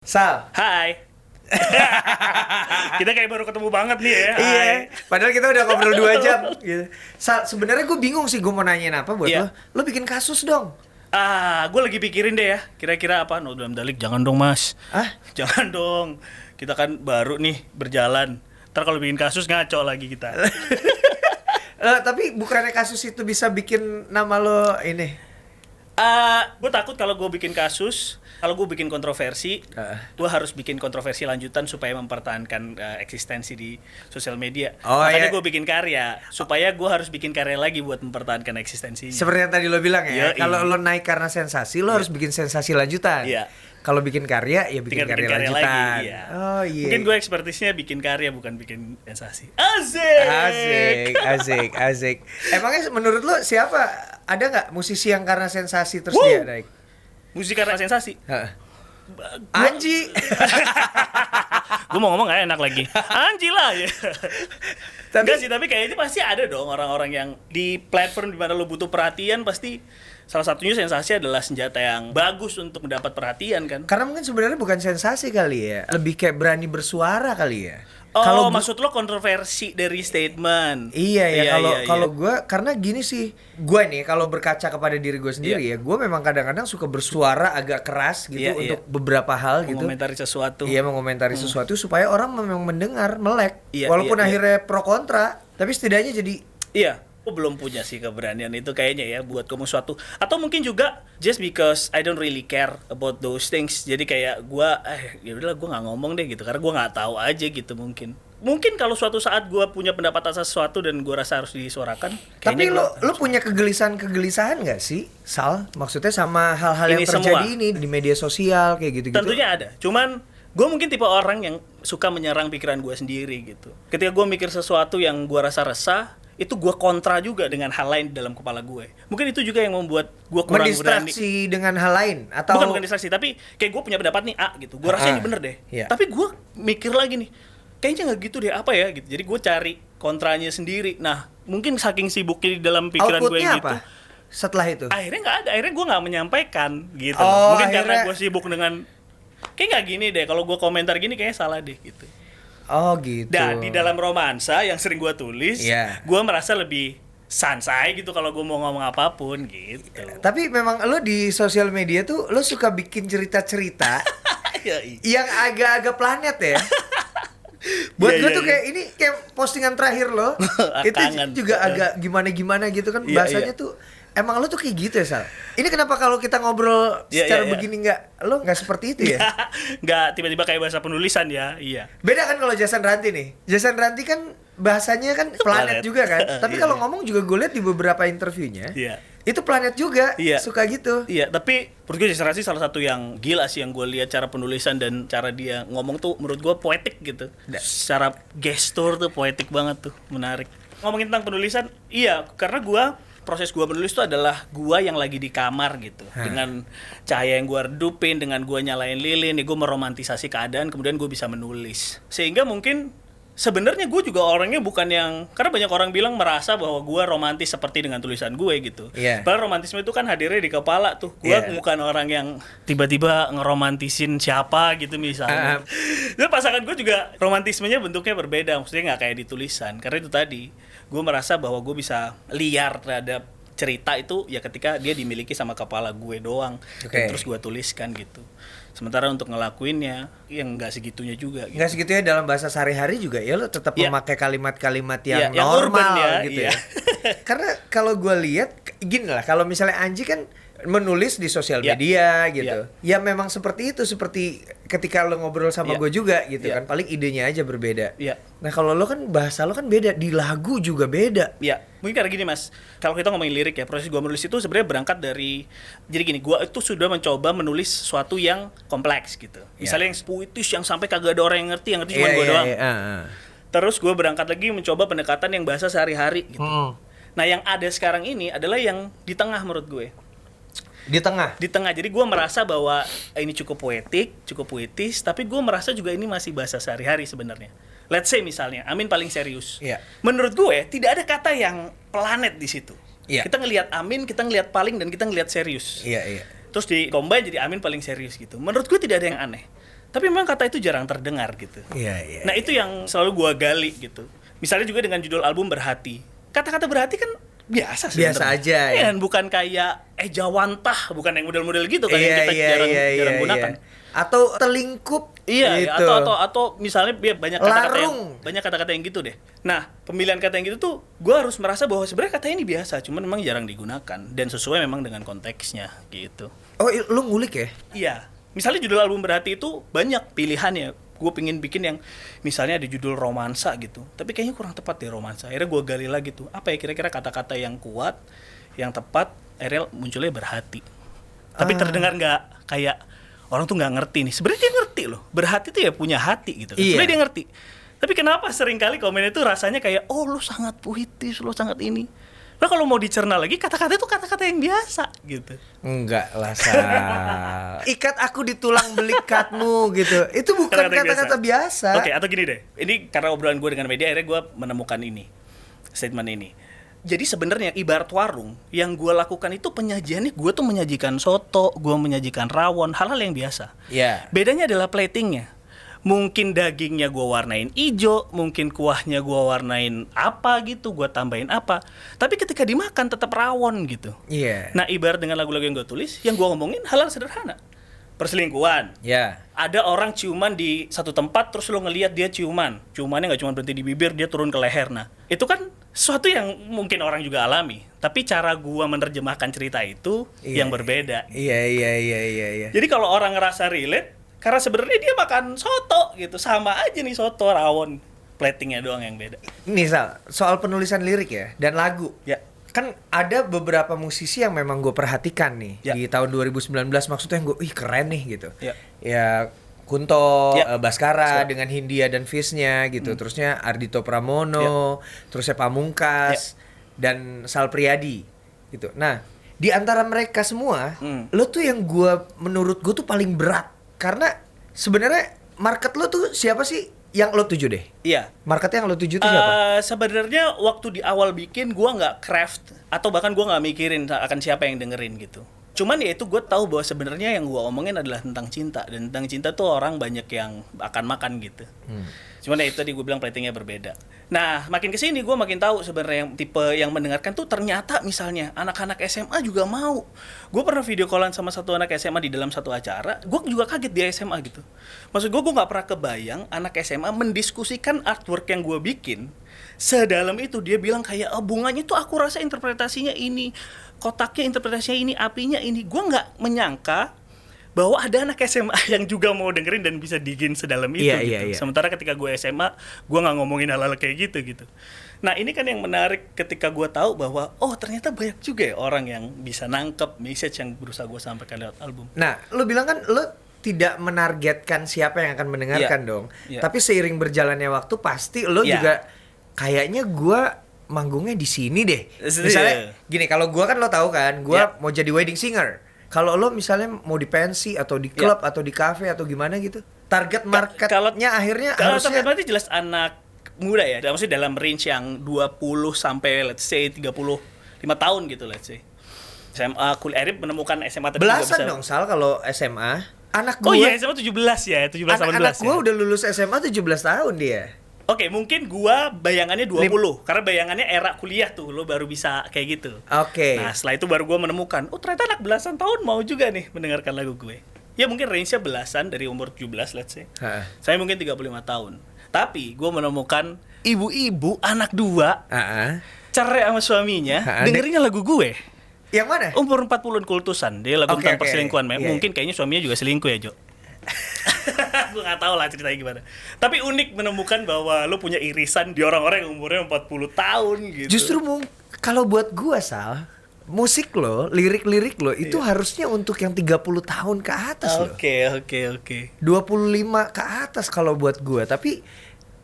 Sal. Hai. Kita kayak baru ketemu banget nih ya. Iya. Hai. Padahal kita udah ngobrol 2 jam. Gitu. Sal, sebenarnya gue bingung sih gue mau nanyain apa buat Iya. lo. Lo bikin kasus dong. Gue lagi pikirin deh ya. Kira-kira apa? No dalam dalik jangan dong mas. Ah? Jangan dong. Kita kan baru nih berjalan. Ntar kalau bikin kasus ngaco lagi kita. Tapi bukannya kasus itu bisa bikin nama lo ini? Gue takut kalau gue bikin kasus, kalau gue bikin kontroversi, gue harus bikin kontroversi lanjutan supaya mempertahankan eksistensi di sosial media. Oh, Makanya iya. gue bikin karya, supaya gue harus bikin karya lagi buat mempertahankan eksistensinya. Seperti yang tadi lo bilang ya. Yoi. Kalau lo naik karena sensasi, lo harus bikin sensasi lanjutan. Iya. Kalau bikin karya, ya bikin Tinggal karya bikin karya lanjutan. lagi, iya. Oh iya. Mungkin gue ekspertisnya bikin karya bukan bikin sensasi. Asik. Asik. Emangnya menurut lo siapa? Ada nggak musisi yang karena sensasi terus dia naik? Musik karena sensasi. Heeh. Anji. Gue mau ngomong gak enak lagi. Anji lah ya. Tapi- Enggak sih, tapi kayaknya pasti ada dong orang-orang yang di platform di mana lo butuh perhatian, pasti salah satunya sensasi adalah senjata yang bagus untuk mendapat perhatian kan. Karena mungkin sebenarnya bukan sensasi kali ya, lebih kayak berani bersuara kali ya. Oh, Kalau maksud lo kontroversi dari statement. Iya ya, kalau iya. gue karena gini sih, gue nih kalau berkaca kepada diri gue sendiri ya, gue memang kadang-kadang suka bersuara agak keras gitu Iya, untuk iya. beberapa hal gitu. Mengomentari sesuatu. Iya, mengomentari sesuatu supaya orang memang mendengar, melek. Iya, Walaupun iya, iya. akhirnya pro kontra, tapi setidaknya jadi Iya, aku belum punya sih keberanian itu kayaknya ya buat ngomong sesuatu. Atau mungkin juga just because I don't really care about those things. Jadi kayak gua ya udahlah gua nggak ngomong deh gitu karena gua nggak tahu aja gitu mungkin. Mungkin kalau suatu saat gua punya pendapat atas sesuatu dan gua rasa harus disuarakan. Tapi kayaknya lo punya kegelisahan nggak sih, Sal? Maksudnya sama hal-hal yang Ini terjadi semua. ini di media sosial kayak gitu-gitu. tentunya ada. Cuman gue mungkin tipe orang yang suka menyerang pikiran gue sendiri gitu. Ketika gue mikir sesuatu yang gue rasa resah, itu gue kontra juga dengan hal lain di dalam kepala gue. Mungkin itu juga yang membuat gue kurang berani. mendistraksi dengan hal lain atau Bukan distraksi, tapi kayak gue punya pendapat nih A gitu. Gue rasa ini bener deh. Iya. Tapi gue mikir lagi nih, kayaknya nggak gitu deh apa ya gitu. Jadi gue cari kontranya sendiri. Nah, mungkin saking sibuknya di dalam pikiran gue outputnya yang gitu. apa? Setelah itu. Akhirnya nggak ada. Akhirnya gue nggak menyampaikan gitu. Oh, Mungkin karena akhirnya- gue sibuk dengan kayak nggak gini deh. Kalau gue komentar gini kayaknya salah deh gitu. Oh gitu. Dan di dalam romansa yang sering gue tulis, Iya. gue merasa lebih sansai gitu kalau gue mau ngomong apapun gitu. Tapi memang lo di sosial media tuh lo suka bikin cerita-cerita Ya, yang agak-agak planet ya. Buat Iya, gue iya, tuh iya. kayak ini kayak postingan terakhir lo itu Kangen. juga agak gimana-gimana gitu kan Iya, bahasanya iya. tuh. Emang lo tuh kayak gitu ya, Sal? Ini kenapa kalau kita ngobrol Iya, secara iya, iya. begini lo nggak seperti itu ya? Nggak tiba-tiba kayak bahasa penulisan ya, iya. Beda kan kalau Jason Ranti nih. Jason Ranti kan bahasanya kan planet Planet. juga kan. Tapi Iya, kalau iya. ngomong juga gue lihat di beberapa interviewnya, Iya. itu planet juga, Iya. suka gitu. Iya, tapi menurut gue Jason Ranti salah satu yang gila sih yang gue lihat cara penulisan dan cara dia ngomong tuh menurut gue poetik gitu. Secara gestur tuh poetik banget tuh, menarik. Ngomongin tentang penulisan, iya, karena proses gue menulis itu adalah gue yang lagi di kamar gitu. Dengan cahaya yang gue redupin, dengan gue nyalain lilin, gue meromantisasi keadaan, kemudian gue bisa menulis. Sehingga mungkin sebenarnya gue juga orangnya bukan yang, karena banyak orang bilang merasa bahwa gue romantis seperti dengan tulisan gue gitu. Iya. Padahal romantisme itu kan hadirnya di kepala tuh. Gue Iya. bukan orang yang tiba-tiba ngeromantisin siapa gitu misalnya. Dan pasangan gue juga romantismenya bentuknya berbeda. Maksudnya nggak kayak di tulisan. Karena itu tadi, gue merasa bahwa gue bisa liar terhadap cerita itu ya ketika dia dimiliki sama kepala gue doang. Oke. Dan terus gue tuliskan gitu. Sementara untuk ngelakuinnya, yang nggak segitunya juga gitu. Nggak segitu ya dalam bahasa sehari-hari juga ya lo tetap Iya. memakai kalimat-kalimat yang Iya, yang normal urban ya, gitu iya. ya. Karena kalau gue lihat gini lah, kalau misalnya Anji kan menulis di sosial Iya. media gitu. Ya memang seperti itu, seperti ketika lo ngobrol sama Iya. gue juga gitu Iya. kan, paling idenya aja berbeda. Iya. Nah kalau lo kan bahasa lo kan beda, di lagu juga beda. Ya, mungkin karena gini mas, kalau kita ngomongin lirik ya, proses gua menulis itu sebenarnya berangkat dari, jadi gini, gua itu sudah mencoba menulis sesuatu yang kompleks gitu. Misalnya yang puitis yang sampai kagak ada orang yang ngerti cuma gua doang. Terus gua berangkat lagi mencoba pendekatan yang bahasa sehari-hari gitu. Nah yang ada sekarang ini adalah yang di tengah menurut gue. Di tengah. Di tengah, jadi gua merasa bahwa ini cukup poetik, cukup puitis, tapi gua merasa juga ini masih bahasa sehari-hari sebenarnya. Let's say misalnya, Amin paling serius. Iya. Menurut gue tidak ada kata yang planet di situ. Iya. Kita ngelihat Amin, kita ngelihat paling, dan kita ngelihat serius. Iya. Terus di combine jadi Amin paling serius gitu. Menurut gue tidak ada yang aneh. Tapi memang kata itu jarang terdengar gitu. Iya. Nah itu yang selalu gua gali gitu. Misalnya juga dengan judul album Berhati. Kata-kata berhati kan biasa sebenarnya. Biasa aja ya. Kan bukan kayak jawantah, bukan yang model-model gitu kan yang kita jarang gunakan. Atau telingkup Iya, gitu. atau misalnya banyak kata-kata yang gitu deh. Nah, pemilihan kata yang gitu tuh gue harus merasa bahwa sebenarnya kata ini biasa, cuman memang jarang digunakan dan sesuai memang dengan konteksnya gitu. Oh, lu ngulik ya? Iya. Misalnya judul album Berhati itu banyak pilihannya. Gue pengen bikin yang misalnya ada judul romansa gitu, tapi kayaknya kurang tepat deh romansa. Akhirnya gue gali lagi tuh, apa ya kira-kira kata-kata yang kuat, yang tepat. Akhirnya munculnya Berhati. Tapi terdengar nggak kayak orang tuh nggak ngerti nih. Sebenarnya dia ngerti loh. Berhati tuh ya punya hati gitu kan. Iya. Sebenarnya dia ngerti. Tapi kenapa seringkali komennya tuh rasanya kayak, oh lu sangat puitis, lu sangat ini. Nah kalau mau dicerna lagi, kata-kata itu kata-kata yang biasa gitu. Enggak lah, Sal. Ikat aku di tulang belikatmu gitu. Itu bukan kata-kata biasa. Oke, atau gini deh. Ini karena obrolan gue dengan media, akhirnya gue menemukan ini. Statement ini. Jadi sebenarnya ibarat warung, yang gue lakukan itu penyajiannya, gue tuh menyajikan soto, gue menyajikan rawon, hal-hal yang biasa. Iya. Bedanya adalah platingnya. Mungkin dagingnya gue warnain ijo, mungkin kuahnya gue warnain apa gitu, gue tambahin apa. Tapi ketika dimakan tetap rawon gitu. Iya. Nah ibarat dengan lagu-lagu yang gue tulis, yang gue ngomongin hal-hal sederhana. Perselingkuhan. Ya. Ada orang ciuman di satu tempat, terus lo ngelihat dia ciuman. Ciumannya nggak cuma berhenti di bibir, dia turun ke leher. Nah itu kan sesuatu yang mungkin orang juga alami. Tapi cara gue menerjemahkan cerita itu yang berbeda. Iya. Jadi kalau orang ngerasa relate, karena sebenarnya dia makan soto gitu, sama aja nih soto rawon, platingnya doang yang beda. Nih Sal, soal penulisan lirik ya dan lagu. Ya. Kan ada beberapa musisi yang memang gue perhatikan nih Ya. di tahun 2019, maksudnya yang gue, keren nih gitu. Ya. Ya Kunto, Ya. Baskara dengan Hindia dan Fisnya gitu. Terusnya Ardhito Pramono, terusnya Pamungkas dan Sal Priadi gitu. Nah, di antara mereka semua, lo tuh yang menurut gue tuh paling berat. Karena sebenarnya market lo tuh siapa sih yang lo tuju deh? Iya. Market yang lo tuju tuh siapa? Sebenarnya waktu di awal bikin gua nggak craft atau bahkan gua nggak mikirin akan siapa yang dengerin gitu. Cuman ya itu gue tahu bahwa sebenarnya yang gua omongin adalah tentang cinta, dan tentang cinta tuh orang banyak yang akan makan gitu. Cuman ya itu tadi gue bilang platingnya berbeda. Nah makin kesini gue makin tahu sebenarnya yang tipe yang mendengarkan tuh ternyata misalnya anak-anak SMA juga mau. Gue pernah video callan sama satu anak SMA di dalam satu acara. Gue juga kaget dia SMA gitu. Maksud gue nggak pernah kebayang anak SMA mendiskusikan artwork yang gue bikin sedalam itu. Dia bilang kayak, oh, bunganya tuh aku rasa interpretasinya ini, kotaknya interpretasinya ini, apinya ini. Gue nggak menyangka bahwa ada anak SMA yang juga mau dengerin dan bisa digin sedalam itu gitu. Iya. Sementara ketika gue SMA, gue nggak ngomongin hal-hal kayak gitu. Nah ini kan yang menarik ketika gue tahu bahwa oh ternyata banyak juga ya orang yang bisa nangkep message yang berusaha gue sampaikan lewat album. Nah, lo bilang kan lo tidak menargetkan siapa yang akan mendengarkan dong. Tapi seiring berjalannya waktu pasti lo juga kayaknya gue manggungnya di sini deh. Misalnya gini, kalau gue kan lo tahu kan, gue mau jadi wedding singer. Kalau lo misalnya mau di pensi atau di klub atau di kafe atau gimana gitu, target marketnya akhirnya kalau harusnya target jelas anak muda ya, maksudnya dalam range yang 20 sampai let's say 35 tahun gitu let's say. SMA kuliah menemukan SMA tadi belasan juga bisa. dong Sal kalau SMA. Anak gue. Oh iya SMA 17 ya, 17 18 anak gue ya. udah lulus SMA 17 tahun dia. Oke, mungkin gua bayangannya 20 karena bayangannya era kuliah tuh lo baru bisa kayak gitu. Oke. Nah, setelah itu baru gua menemukan, oh ternyata anak belasan tahun mau juga nih mendengarkan lagu gue. Ya mungkin range-nya belasan dari umur 17 let's say. Saya mungkin 35 tahun. Tapi gua menemukan ibu-ibu anak dua cerai sama suaminya dengerinnya lagu gue. Yang mana? Umur 40-an kultusan. Dia lagu tentang perselingkuhan. Yeah. Mungkin kayaknya suaminya juga selingkuh ya, Jo. Gue gak tahu lah ceritanya gimana. Tapi unik menemukan bahwa lo punya irisan di orang-orang yang umurnya 40 tahun gitu. Justru kalau buat gua Sal, musik lo, lirik-lirik lo itu harusnya untuk yang 30 tahun ke atas loh. Oke. 25 ke atas kalau buat gua. Tapi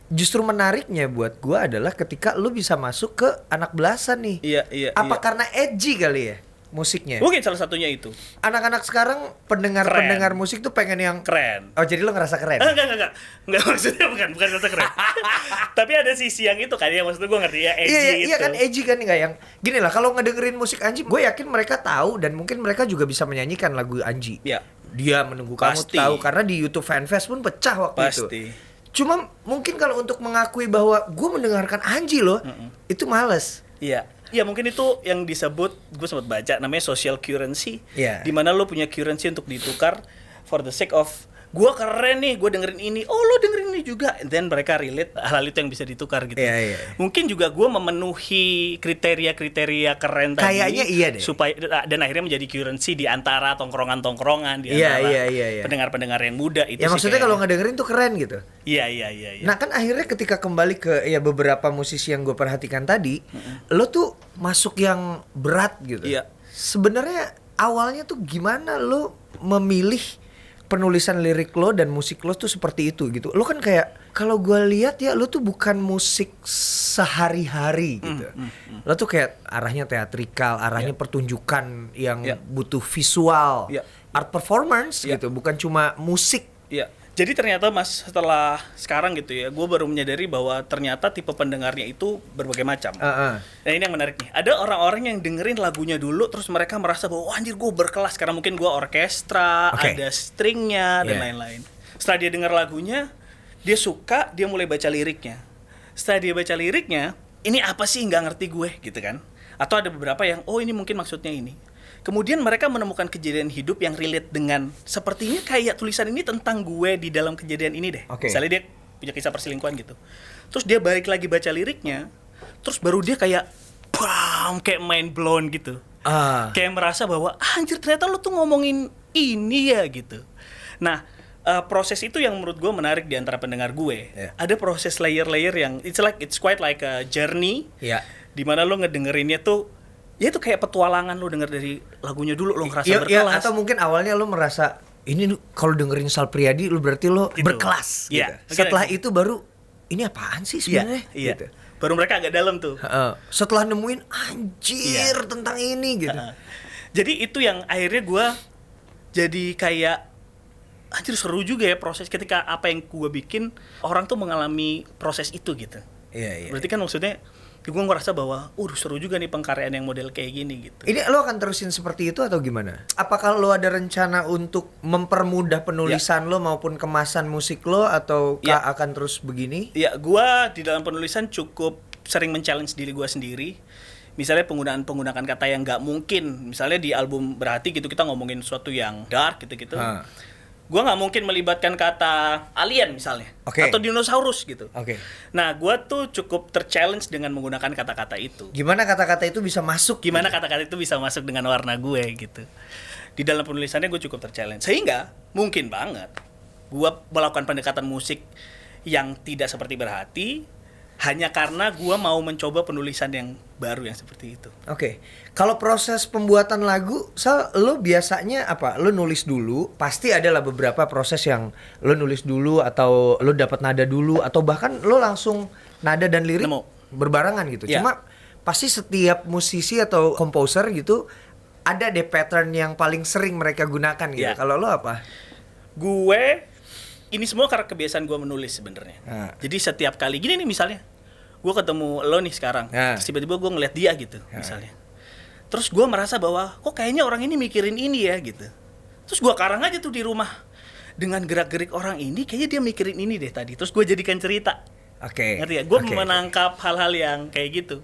justru menariknya buat gua adalah ketika lo bisa masuk ke anak belasan nih. Iya. Apa karena edgy kali ya musiknya? Mungkin salah satunya itu. Anak-anak sekarang pendengar musik tuh pengen yang keren. Oh, jadi lo ngerasa keren? Enggak maksudnya bukan ngerasa keren. Tapi ada sisi yang itu kan ya, maksudnya gue ngerti ya edgy itu. Iya kan edgy kan, nggak yang gini lah. Kalau ngedengerin musik Anji, gue yakin mereka tahu dan mungkin mereka juga bisa menyanyikan lagu Anji. Iya. dia menunggu Pasti. kamu tahu, karena di YouTube Fanfest pun pecah waktu itu. Pasti. Cuma mungkin kalau untuk mengakui bahwa gue mendengarkan Anji loh, itu males. Iya. Ya mungkin itu yang disebut, gue sempat baca namanya social currency. Iya. Di mana lo punya currency untuk ditukar for the sake of gue keren nih, gue dengerin ini, oh lo dengerin ini juga, and then mereka relate hal itu yang bisa ditukar gitu. Iya. Mungkin juga gue memenuhi kriteria keren tadi. Kayaknya iya deh. Supaya dan akhirnya menjadi currency di antara tongkrongan di Iya, antara iya. pendengar-pendengar yang muda itu. Ya sih maksudnya kalau kayaknya. ngedengerin tuh keren gitu. Iya. Nah kan akhirnya ketika kembali ke ya beberapa musisi yang gue perhatikan tadi, lo tuh masuk yang berat gitu. Iya. Sebenarnya awalnya tuh gimana lo memilih penulisan lirik lo dan musik lo tuh seperti itu gitu. Lo kan kayak kalau gue lihat ya lo tuh bukan musik sehari-hari gitu. Lo tuh kayak arahnya teatrikal, arahnya pertunjukan yang butuh visual, art performance gitu, bukan cuma musik. Iya. Jadi ternyata Mas setelah sekarang gitu ya, gue baru menyadari bahwa ternyata tipe pendengarnya itu berbagai macam. Nah ini yang menarik nih. Ada orang-orang yang dengerin lagunya dulu, terus mereka merasa bahwa wah, anjir gue berkelas karena mungkin gue orkestra, ada stringnya dan lain-lain. Setelah dia denger lagunya, dia suka, dia mulai baca liriknya. Setelah dia baca liriknya, ini apa sih nggak ngerti gue gitu kan? Atau ada beberapa yang oh ini mungkin maksudnya ini. Kemudian mereka menemukan kejadian hidup yang relate dengan sepertinya kayak tulisan ini tentang gue di dalam kejadian ini deh. Misalnya dia punya kisah perselingkuhan gitu. Terus dia balik lagi baca liriknya, terus baru dia kayak bam, kayak mind blown gitu. Kayak merasa bahwa anjir ternyata lu tuh ngomongin ini ya gitu. Nah, proses itu yang menurut gue menarik di antara pendengar gue. Ada proses layer-layer yang it's quite like a journey. Di mana lo ngedengerinnya tuh ya itu kayak petualangan lo denger dari lagunya dulu lo ngerasa berkelas. Atau mungkin awalnya lo merasa ini kalau dengerin Sal Priadi lo berarti lo gitu. Berkelas gitu. Setelah itu baru ini apaan sih sebenarnya gitu. Baru mereka agak dalam tuh. Setelah nemuin anjir tentang ini gitu. Jadi itu yang akhirnya gue jadi kayak anjir seru juga ya proses ketika apa yang gue bikin orang tuh mengalami proses itu gitu. Berarti kan maksudnya gue ngerasa bahwa seru juga nih pengkaryaan yang model kayak gini gitu. Ini lo akan terusin seperti itu atau gimana? Apakah lo ada rencana untuk mempermudah penulisan lo maupun kemasan musik lo atau akan terus begini? Ya, gue di dalam penulisan cukup sering men-challenge diri gue sendiri. Misalnya penggunaan kata yang nggak mungkin. Misalnya di album Berhati gitu kita ngomongin sesuatu yang dark gitu-gitu. Gue nggak mungkin melibatkan kata alien misalnya, atau dinosaurus gitu. Nah, gue tuh cukup ter-challenge dengan menggunakan kata-kata itu. Gimana kata-kata itu bisa masuk? Gimana kata-kata itu bisa masuk dengan warna gue gitu. Di dalam penulisannya gue cukup ter-challenge. Sehingga mungkin banget gue melakukan pendekatan musik yang tidak seperti Berhati hanya karena gue mau mencoba penulisan yang baru yang seperti itu. Kalau proses pembuatan lagu, Sal, lo biasanya apa? Lo nulis dulu, pasti adalah beberapa proses yang lo nulis dulu atau lo dapat nada dulu atau bahkan lo langsung nada dan lirik berbarengan gitu. Cuma pasti setiap musisi atau komposer gitu ada deh pattern yang paling sering mereka gunakan gitu. Kalau lo apa? Gue ini semua karena kebiasaan gue menulis sebenarnya. Jadi setiap kali gini nih misalnya, gue ketemu lo nih sekarang, terus tiba-tiba gue ngeliat dia gitu misalnya. Terus gue merasa bahwa kok kayaknya orang ini mikirin ini ya gitu. Terus gue karang aja tuh di rumah dengan gerak-gerik orang ini, kayaknya dia mikirin ini deh tadi. Terus gue jadikan cerita. Ngerti ya? Gue menangkap hal-hal yang kayak gitu.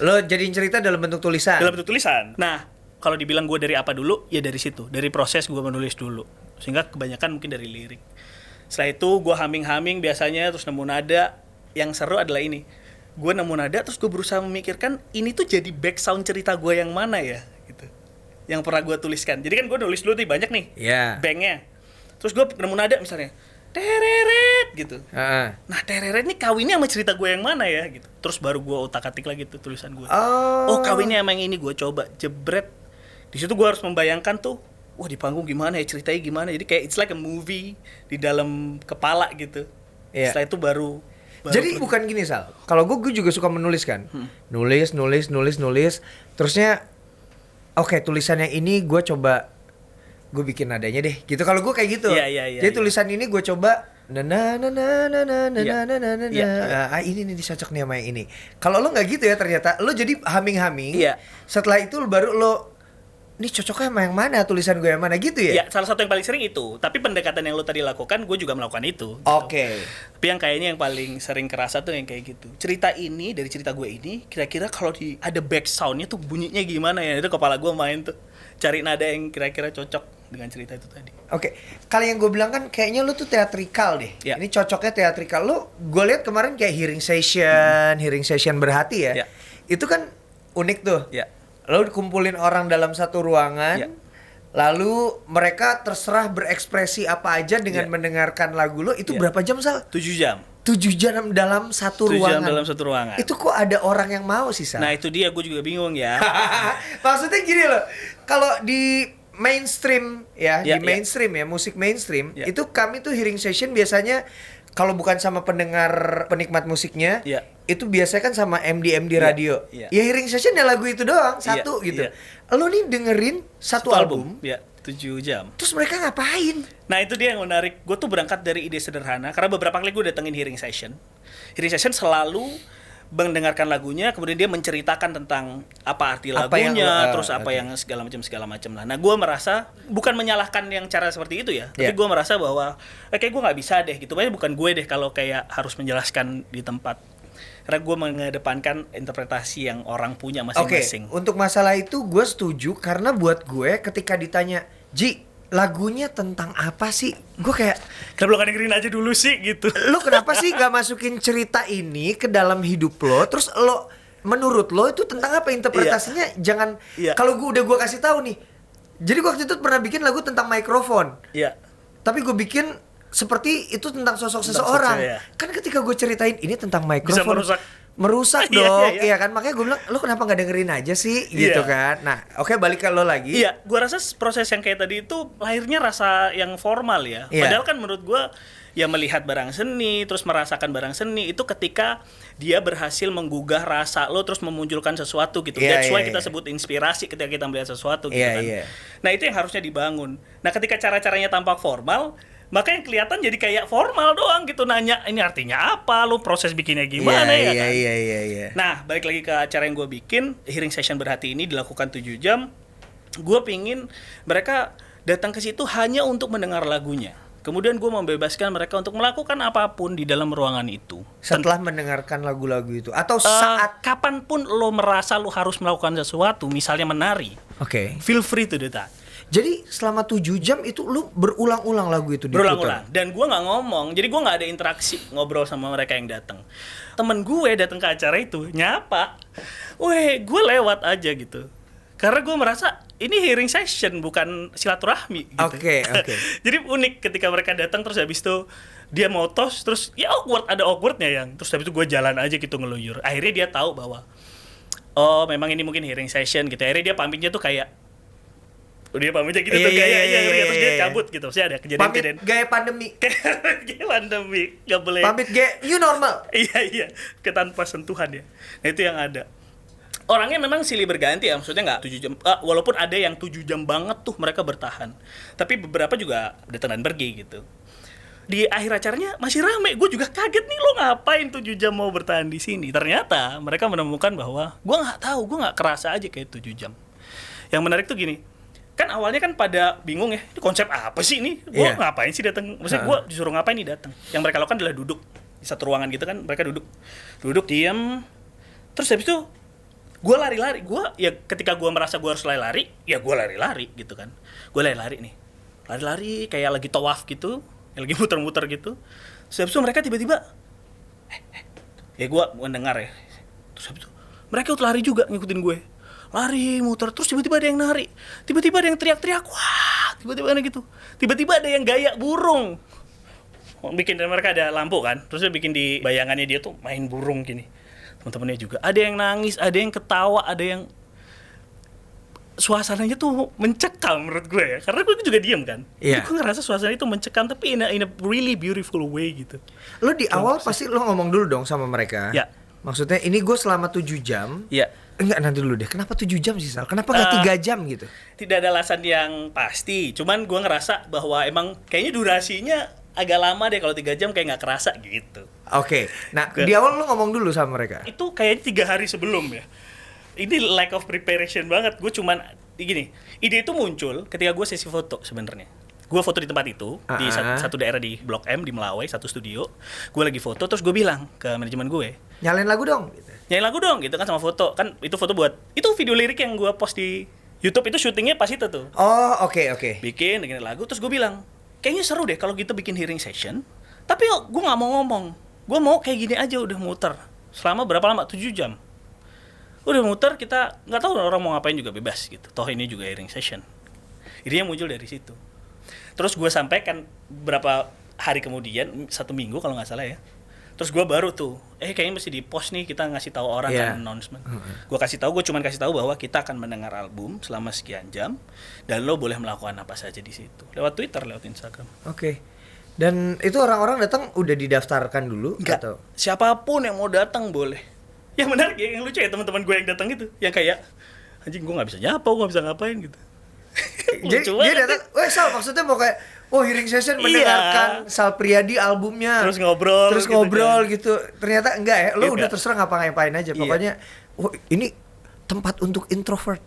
Lo jadiin cerita dalam bentuk tulisan? Dalam bentuk tulisan. Nah, kalau dibilang gue dari apa dulu, ya dari situ, dari proses gue menulis dulu. Sehingga kebanyakan mungkin dari lirik. Setelah itu gue humming biasanya, terus nemu nada. Yang seru adalah ini, gue nemu nada terus gue berusaha memikirkan ini tuh jadi back sound cerita gue yang mana ya gitu, yang pernah gue tuliskan. Jadi kan gue nulis dulu tuh banyak nih bangnya, terus gue nemu nada misalnya tereret gitu. Nah tereret nih kawinnya sama cerita gue yang mana ya gitu, terus baru gue utak-atik lagi tuh tulisan gue. Kawinnya emang ini, gue coba jebret. Di situ gue harus membayangkan tuh, wah di panggung gimana ya, ceritanya gimana. Jadi kayak it's like a movie di dalam kepala gitu. Setelah itu baru jadi bukan gini Sal, kalau gue juga suka menulis kan, nulis, terusnya tulisan yang ini gue coba gue bikin nadanya deh, gitu. Kalau gue kayak gitu, jadi tulisan ini gue coba ini nih dicocok nih sama yang ini. Kalau lo nggak gitu ya ternyata, lo jadi humming, setelah itu baru lo ini cocoknya sama yang mana, tulisan gue yang mana gitu ya? Ya, salah satu yang paling sering itu. Tapi pendekatan yang lo tadi lakukan, gue juga melakukan itu. Gitu. Oke. Tapi yang kayaknya yang paling sering kerasa tuh yang kayak gitu. Cerita ini, dari cerita gue ini, kira-kira kalau ada back soundnya tuh bunyinya gimana ya? Itu kepala gue main tuh. Cari nada yang kira-kira cocok dengan cerita itu tadi. Oke, kali yang gue bilang kan kayaknya lu tuh teatrikal deh. Ya. Ini cocoknya teatrikal. Lu gue lihat kemarin kayak hearing session berhati ya. Ya. Itu kan unik tuh. Ya. Lu kumpulin orang dalam satu ruangan. Ya. Lalu mereka terserah berekspresi apa aja dengan mendengarkan lagu lo. Itu berapa jam, Sal? 7 jam. 7 jam dalam satu 7 ruangan. jam dalam satu ruangan. Itu kok ada orang yang mau sih, Sal? Nah, itu dia, gue juga bingung ya. Maksudnya gini loh. Kalau di mainstream ya, Ya, di mainstream ya, musik mainstream, Ya. itu kami tuh hearing session biasanya kalau bukan sama pendengar penikmat musiknya, Ya. itu biasanya kan sama MD Ya, radio. ya. Ya hearing session ya lagu itu doang, satu Ya, gitu. ya. Lo nih dengerin satu album, Ya, 7 jam. terus mereka ngapain? Nah, itu dia yang menarik. Gue tuh berangkat dari ide sederhana karena beberapa kali gue datengin hearing session. Hearing session selalu mendengarkan lagunya, kemudian dia menceritakan tentang apa arti Apa yang lagunya, terus oke. apa yang segala macam lah. Nah, gue merasa bukan menyalahkan yang cara seperti itu ya, tapi Yeah. gue merasa bahwa kayak gue nggak bisa deh gitu. Makanya bukan gue deh kalau kayak harus menjelaskan di tempat. Karena gue mengedepankan interpretasi yang orang punya Oke, masing-masing. untuk masalah itu gue setuju karena buat gue ketika ditanya, Ji, lagunya tentang apa sih? Gue kayak, Kenapa lo gak dengerin aja dulu sih gitu? lo kenapa sih gak masukin cerita ini ke dalam hidup lo? Terus lo, menurut lo itu tentang apa interpretasinya? Jangan, Iya. kalau gue kasih tahu nih. Jadi gue waktu itu pernah bikin lagu tentang mikrofon. Iya. Tapi gue bikin seperti itu tentang sosok Tentang seseorang. sosok, ya. Kan ketika gue ceritain ini tentang mikrofon, merusak Iya, dong. iya, iya. Iya kan, makanya gue bilang, lo kenapa nggak dengerin aja sih, gitu Iya. kan. Nah, oke, balik ke lo lagi. Iya, gua rasa proses yang kayak tadi itu lahirnya rasa yang formal ya. Iya. Padahal kan menurut gua ya melihat barang seni, terus merasakan barang seni itu ketika dia berhasil menggugah rasa lo terus memunculkan sesuatu gitu. Iya, That's why iya, kita iya. sebut inspirasi ketika kita melihat sesuatu gitu Iya, kan. iya. Nah, itu yang harusnya dibangun. Nah, ketika cara-caranya tampak formal, maka yang kelihatan jadi kayak formal doang gitu, nanya ini artinya apa, lo proses bikinnya gimana ya Iya, kan. iya. Nah, balik lagi ke acara yang gue bikin, hearing session berhati ini dilakukan 7 jam. Gue pingin mereka datang ke situ hanya untuk mendengar lagunya. Kemudian gue membebaskan mereka untuk melakukan apapun di dalam ruangan itu. Setelah mendengarkan lagu-lagu itu atau Saat saat kapanpun lo merasa lo harus melakukan sesuatu, misalnya menari, oke. feel free to do that. Jadi selama 7 jam itu lu berulang-ulang lagu itu diputar. Berulang-ulang. Dan gue nggak ngomong, jadi gue nggak ada interaksi ngobrol sama mereka yang datang. Temen gue datang ke acara itu nyapa, weh gue lewat aja gitu. Karena gue merasa ini hearing session bukan silaturahmi gitu. Oke. Jadi unik ketika mereka datang terus habis itu dia mau tos terus ya awkward, ada awkwardnya yang terus habis itu gue jalan aja gitu ngeluyur. Akhirnya dia tahu bahwa oh memang ini mungkin hearing session gitu. Akhirnya dia pamitnya tuh kayak dia pamitnya gitu tuh kayak terus dia cabut gitu. Maksudnya ada kejadian-kejadian Pamit gaya pandemi. kayak pandemi nggak boleh. Pamit gaya new normal. Iya tanpa sentuhan ya. Nah itu yang ada. Orangnya memang silih berganti ya, maksudnya nggak 7 jam. Walaupun ada yang 7 jam banget tuh mereka bertahan. Tapi beberapa juga datang dan pergi gitu. Di akhir acaranya masih rame. Gue juga kaget nih, lo ngapain 7 jam mau bertahan di sini? Ternyata mereka menemukan bahwa gue nggak tahu, gue nggak kerasa aja kayak 7 jam. Yang menarik tuh gini, kan awalnya kan pada bingung ya, ini konsep apa sih ini? Gue ngapain sih datang? Maksudnya gue disuruh ngapain nih datang? Yang mereka lakukan adalah duduk di satu ruangan gitu kan, mereka duduk diam. Terus habis itu gue lari-lari. Gue ya ketika gue merasa gue harus lari-lari, ya gue lari-lari gitu kan. Gue lari-lari nih, lari-lari kayak lagi tawaf gitu, lagi muter-muter gitu. Terus habis itu mereka tiba-tiba, ya gue mendengar ya. Terus habis itu mereka ikut lari juga ngikutin gue. Lari, muter, terus tiba-tiba ada yang nari. Tiba-tiba ada yang teriak-teriak, wah, tiba-tiba ada gitu. Tiba-tiba ada yang gaya burung. Bikin, dan mereka ada lampu kan, terus dia bikin di bayangannya dia tuh main burung gini. Teman-temannya juga. Ada yang nangis, ada yang ketawa, ada yang suasananya tuh mencekam menurut gue ya. Karena gue juga diem kan. Iya. Gue ngerasa suasana itu mencekam, tapi in a really beautiful way gitu. Lo di awal pasti lo ngomong dulu dong sama mereka. Ya. Maksudnya ini gue selama 7 jam. Iya. Enggak, nanti dulu deh. Kenapa 7 jam sih, Sal? Kenapa nggak 3 jam gitu? Tidak ada alasan yang pasti. Cuman gue ngerasa bahwa emang kayaknya durasinya agak lama deh, kalau 3 jam kayak nggak kerasa gitu. Oke. Nah, di awal lo ngomong dulu sama mereka. Itu kayaknya 3 hari sebelum ya. Ini lack of preparation banget. Gue cuman gini, ide itu muncul ketika gue sesi foto sebenarnya. Gue foto di tempat itu, di satu daerah di Blok M, di Melawai, satu studio. Gue lagi foto, terus gue bilang ke manajemen gue, nyalain lagu dong gitu. Nyalain lagu dong gitu kan sama foto. Kan itu foto buat, itu video lirik yang gue post di YouTube itu syutingnya pas itu tuh. Oh, oke. Bikin dengan lagu, terus gue bilang, kayaknya seru deh kalau kita bikin hearing session. Tapi gue nggak mau ngomong, gue mau kayak gini aja udah muter. Selama berapa lama? 7 jam. Udah muter, kita nggak tahu orang mau ngapain juga bebas gitu. Toh ini juga hearing session. Idenya muncul dari situ. Terus gue sampaikan beberapa hari kemudian, 1 minggu kalau nggak salah ya. Terus gue baru tuh, kayaknya mesti di post nih, kita ngasih tahu orang kan announcement. Gue cuman kasih tahu bahwa kita akan mendengar album selama sekian jam dan lo boleh melakukan apa saja di situ. Lewat Twitter, lewat Instagram. Oke. Dan itu orang-orang datang udah didaftarkan dulu? Enggak, atau? Siapapun yang mau datang boleh. Yang menarik ya, yang lucu ya teman-teman gue yang datang itu, yang kayak anjing gue nggak bisa nyapa, gue nggak bisa ngapain gitu. Jadi dia datang, Sal, maksudnya mau kayak hearing session mendengarkan Sal Priadi albumnya. Terus ngobrol gitu. Ternyata enggak ya, lo Enggak. udah terserah ngapa-ngapain aja. Pokoknya ini tempat untuk introvert.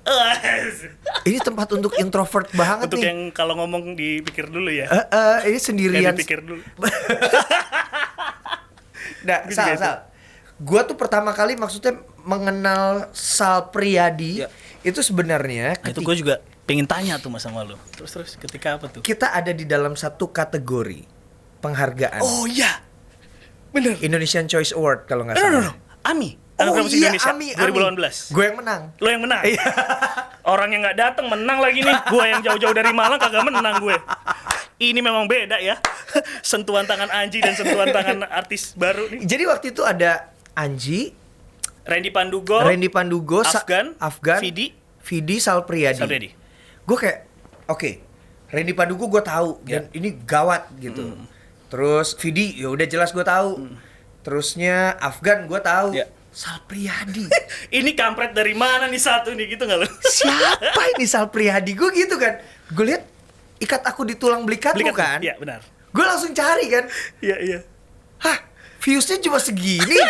Ini tempat untuk introvert banget untuk nih. yang kalau ngomong dipikir dulu ya. Ini sendirian. Dipikir dulu. Nah, Sal. Gua tuh pertama kali maksudnya mengenal Sal Priadi itu sebenarnya itu gue juga pengen tanya tuh mas sama lo. Terus ketika apa tuh? Kita ada di dalam satu kategori penghargaan. Oh iya, bener. Indonesian Choice Award kalau nggak salah. No. AMI. Anugerah Musik Indonesia AMI. 2018. Gue yang menang. Lo yang menang. Orang yang nggak datang menang lagi nih. Gue yang jauh-jauh dari Malang kagak menang gue. Ini memang beda ya. Sentuhan tangan Anji dan sentuhan tangan artis baru nih. Jadi waktu itu ada Anji, Randy Pandugo, Afgan, Vidi, Sal Priadi. Gue kayak, oke, Randy Pandugo gue tahu dan ini gawat gitu. Terus Vidi, ya udah jelas gue tahu. Terusnya Afgan gue tahu. Sal Priadi. Ini kampret dari mana nih satu nih gitu nggak lo? Siapa ini Sal Priadi? Gue gitu kan. Gue lihat ikat aku di tulang belikatmu kan. Iya benar. Gue langsung cari kan. Iya. Hah, viewsnya cuma segini.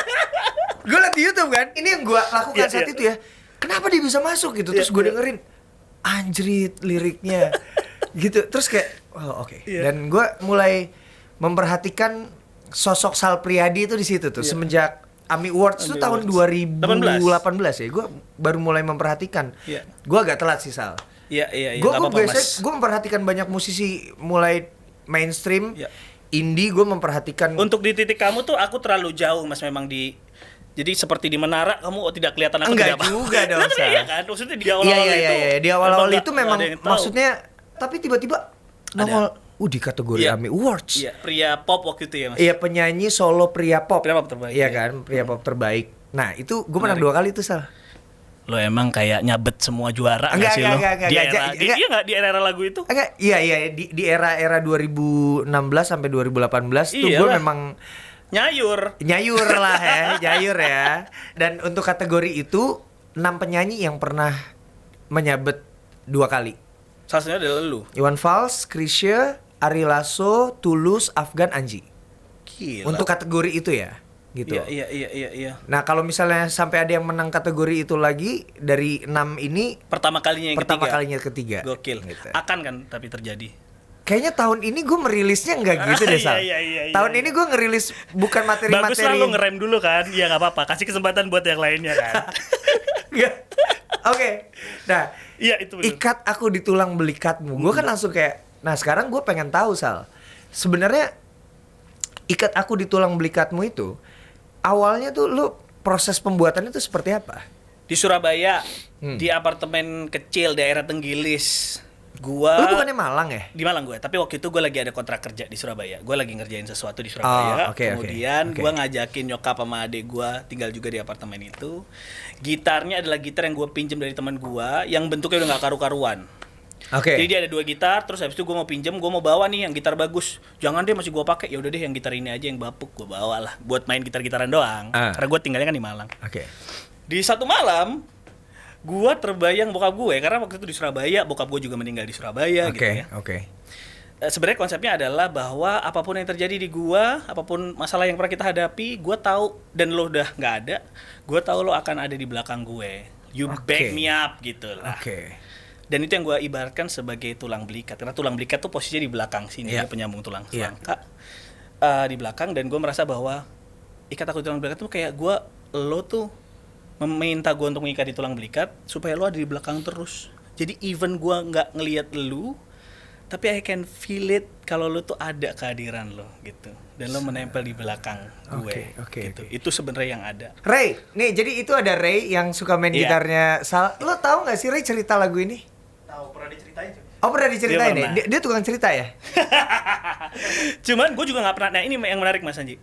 Gue liat di YouTube kan. Ini yang gue lakukan saat itu ya. Kenapa dia bisa masuk gitu? Terus gue dengerin, anjrit liriknya gitu. Terus kayak, oke. Dan gue mulai memperhatikan sosok Sal Priadi itu di situ tuh. Semenjak AMI Awards itu tahun 2018 ya. Gue baru mulai memperhatikan. Gue agak telat sih Sal. Iya. Gue memperhatikan banyak musisi mulai mainstream, indie. Gue memperhatikan. Untuk di titik kamu tuh aku terlalu jauh mas, memang jadi seperti di menara kamu tidak kelihatan aku. Enggak tidak juga dong. Iya kan, maksudnya di awal-awal itu. Iya. Di awal-awal itu memang maksudnya, tapi tiba-tiba nongol di kategori AMI Awards. Iya, pria pop waktu itu ya mas. Iya, penyanyi solo pria pop. Pria pop terbaik. Iya kan, pria pop terbaik. Nah, itu gue menang 2 kali tuh Sal. Lo emang kayak nyabet semua juara enggak sih lo? Di era lagu itu? Enggak, iya di era 2016 sampai 2018 tuh gue memang nyayur lah ya. Dan untuk kategori itu 6 penyanyi yang pernah menyabet 2 kali. Salah satunya adalah lu. Iwan Fals, Chrisye, Ari Lasso, Tulus, Afgan, Anji. Gila. Untuk kategori itu ya, gitu. Iya. Nah, kalau misalnya sampai ada yang menang kategori itu lagi dari 6 ini pertama kalinya ketiga. Gokil. Gitu. Akan kan tapi terjadi. Kayaknya tahun ini gue merilisnya nggak gitu deh Sal. Iya. Tahun ini gue ngerilis bukan materi-materi. Bagus lah lo ngerem dulu kan. Ya nggak apa-apa. Kasih kesempatan buat yang lainnya kan. Oke. Nah, itu bener. Ikat aku di tulang belikatmu. Gue kan langsung kayak, nah sekarang gue pengen tahu Sal. Sebenarnya ikat aku di tulang belikatmu itu awalnya tuh lo proses pembuatannya tuh seperti apa? Di Surabaya, di apartemen kecil daerah Tenggilis. Lu bukannya Malang ya? Di Malang gue, tapi waktu itu gue lagi ada kontrak kerja di Surabaya. Gue lagi ngerjain sesuatu di Surabaya. Kemudian gue ngajakin nyokap sama adik gue tinggal juga di apartemen itu. Gitarnya adalah gitar yang gue pinjem dari teman gue, yang bentuknya udah gak karu-karuan. Jadi dia ada 2 gitar, terus habis itu gue mau pinjem, gue mau bawa nih yang gitar bagus. Jangan deh masih gue pakai. Ya udah deh yang gitar ini aja yang bapuk gue bawa lah buat main gitar-gitaran doang. Karena gue tinggalnya kan di Malang. Di satu malam gua terbayang bokap gue, karena waktu itu di Surabaya, bokap gue juga meninggal di Surabaya gitu ya. Sebenarnya konsepnya adalah bahwa apapun yang terjadi di gua, apapun masalah yang pernah kita hadapi, gua tahu, dan lo udah nggak ada, gua tahu lo akan ada di belakang gue. You back me up gitu lah. Dan itu yang gue ibaratkan sebagai tulang belikat. Karena tulang belikat tuh posisinya di belakang sini, dia penyambung tulang rangka di belakang. Dan gue merasa bahwa ikat aku di tulang belikat tuh kayak lo tuh meminta gue untuk mengikat di tulang belikat supaya lo ada di belakang terus. Jadi even gue nggak ngelihat lu, tapi I can feel it kalau lo tuh ada kehadiran lo gitu. Dan lo menempel di belakang gue. Gitu. Itu sebenarnya yang ada. Ray, nih jadi itu ada Ray yang suka main gitarnya Sal. Lo tahu nggak sih Ray cerita lagu ini? Tahu, pernah diceritain juga. Oh, pernah diceritain ya? Dia tukang cerita ya? Cuman gue juga nggak pernah. Nah, ini yang menarik Mas Anji.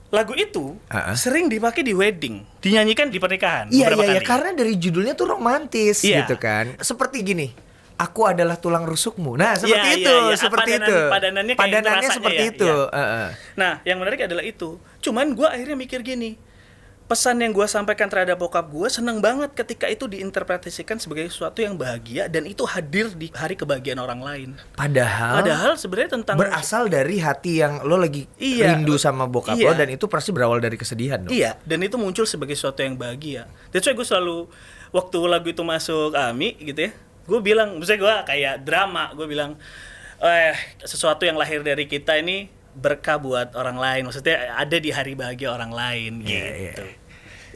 Lagu itu sering dipakai di wedding, dinyanyikan di pernikahan. Iya, karena dari judulnya tuh romantis gitu kan. Seperti gini. Aku adalah tulang rusukmu. Nah, seperti itu, seperti itu. Padanannya seperti itu. Nah, yang menarik adalah itu. Cuman gue akhirnya mikir gini. Pesan yang gue sampaikan terhadap bokap gue seneng banget ketika itu diinterpretasikan sebagai sesuatu yang bahagia dan itu hadir di hari kebahagiaan orang lain. Padahal sebenarnya tentang berasal dari hati yang lo lagi rindu sama bokap lo dan itu pasti berawal dari kesedihan dong. Iya, dan itu muncul sebagai sesuatu yang bahagia. That's why gue selalu waktu lagu itu masuk AMI gitu ya, gue bilang, misalnya gue kayak drama, gue bilang sesuatu yang lahir dari kita ini berkah buat orang lain, maksudnya ada di hari bahagia orang lain gitu.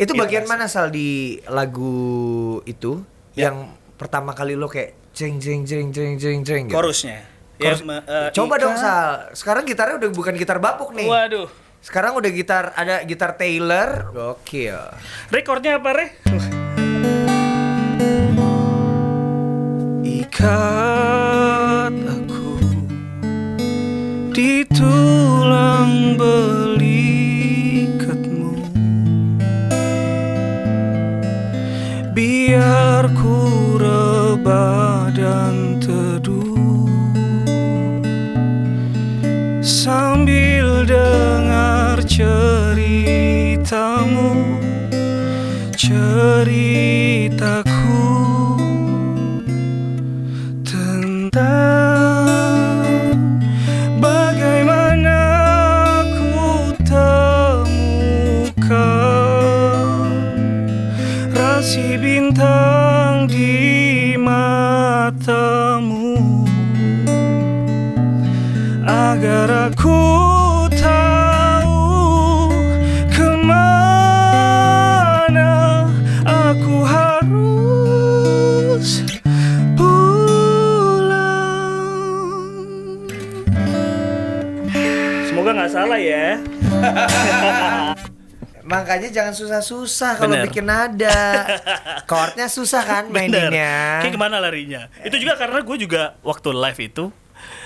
Itu bagian mana Sal di lagu itu yang pertama kali lo kayak jeng gitu? Chorusnya. Coba dong Sal, sekarang gitarnya udah bukan gitar bapuk nih. Waduh. Sekarang udah ada gitar Taylor. Gokil. Rekornya apa Re? Ikat aku di tulang belikatmu, biar ku rebah dan teduh sambil dengar ceritamu, ceritaku bintang di matamu agar aku tahu kemana aku harus pulang. Semoga nggak salah ya. Makanya jangan susah-susah kalau bikin nada. Chordnya susah kan maininnya. Kayak gimana larinya. Itu juga karena gue juga waktu live itu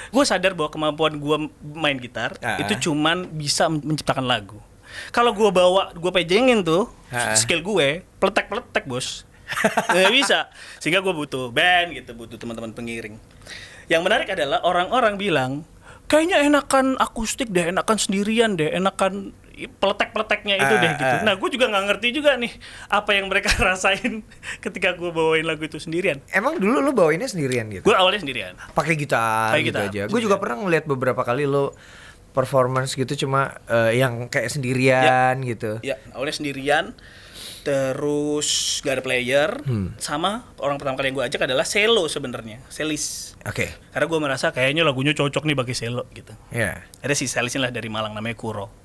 gue sadar bahwa kemampuan gue main gitar itu cuman bisa menciptakan lagu. Kalau gue pejengin tuh skill gue peletek bos. Nggak bisa. Sehingga gue butuh band gitu, butuh teman-teman pengiring. Yang menarik adalah orang-orang bilang kayaknya enakan akustik deh, enakan sendirian deh, enakan peletek-peleteknya itu deh gitu. Nah, gue juga nggak ngerti juga nih apa yang mereka rasain ketika gue bawain lagu itu sendirian. Emang dulu lo bawainnya sendirian gitu? Gue awalnya sendirian. Pakai gitar gitu aja. Gue juga pernah ngeliat beberapa kali lo performance gitu cuma yang kayak sendirian gitu. Ya, awalnya sendirian. Terus gak ada player. Sama orang pertama kali yang gue ajak adalah selo sebenarnya, selis. Oke. Karena gue merasa kayaknya lagunya cocok nih bagi selo gitu. Iya. Ada si selisnya lah dari Malang namanya Kuro.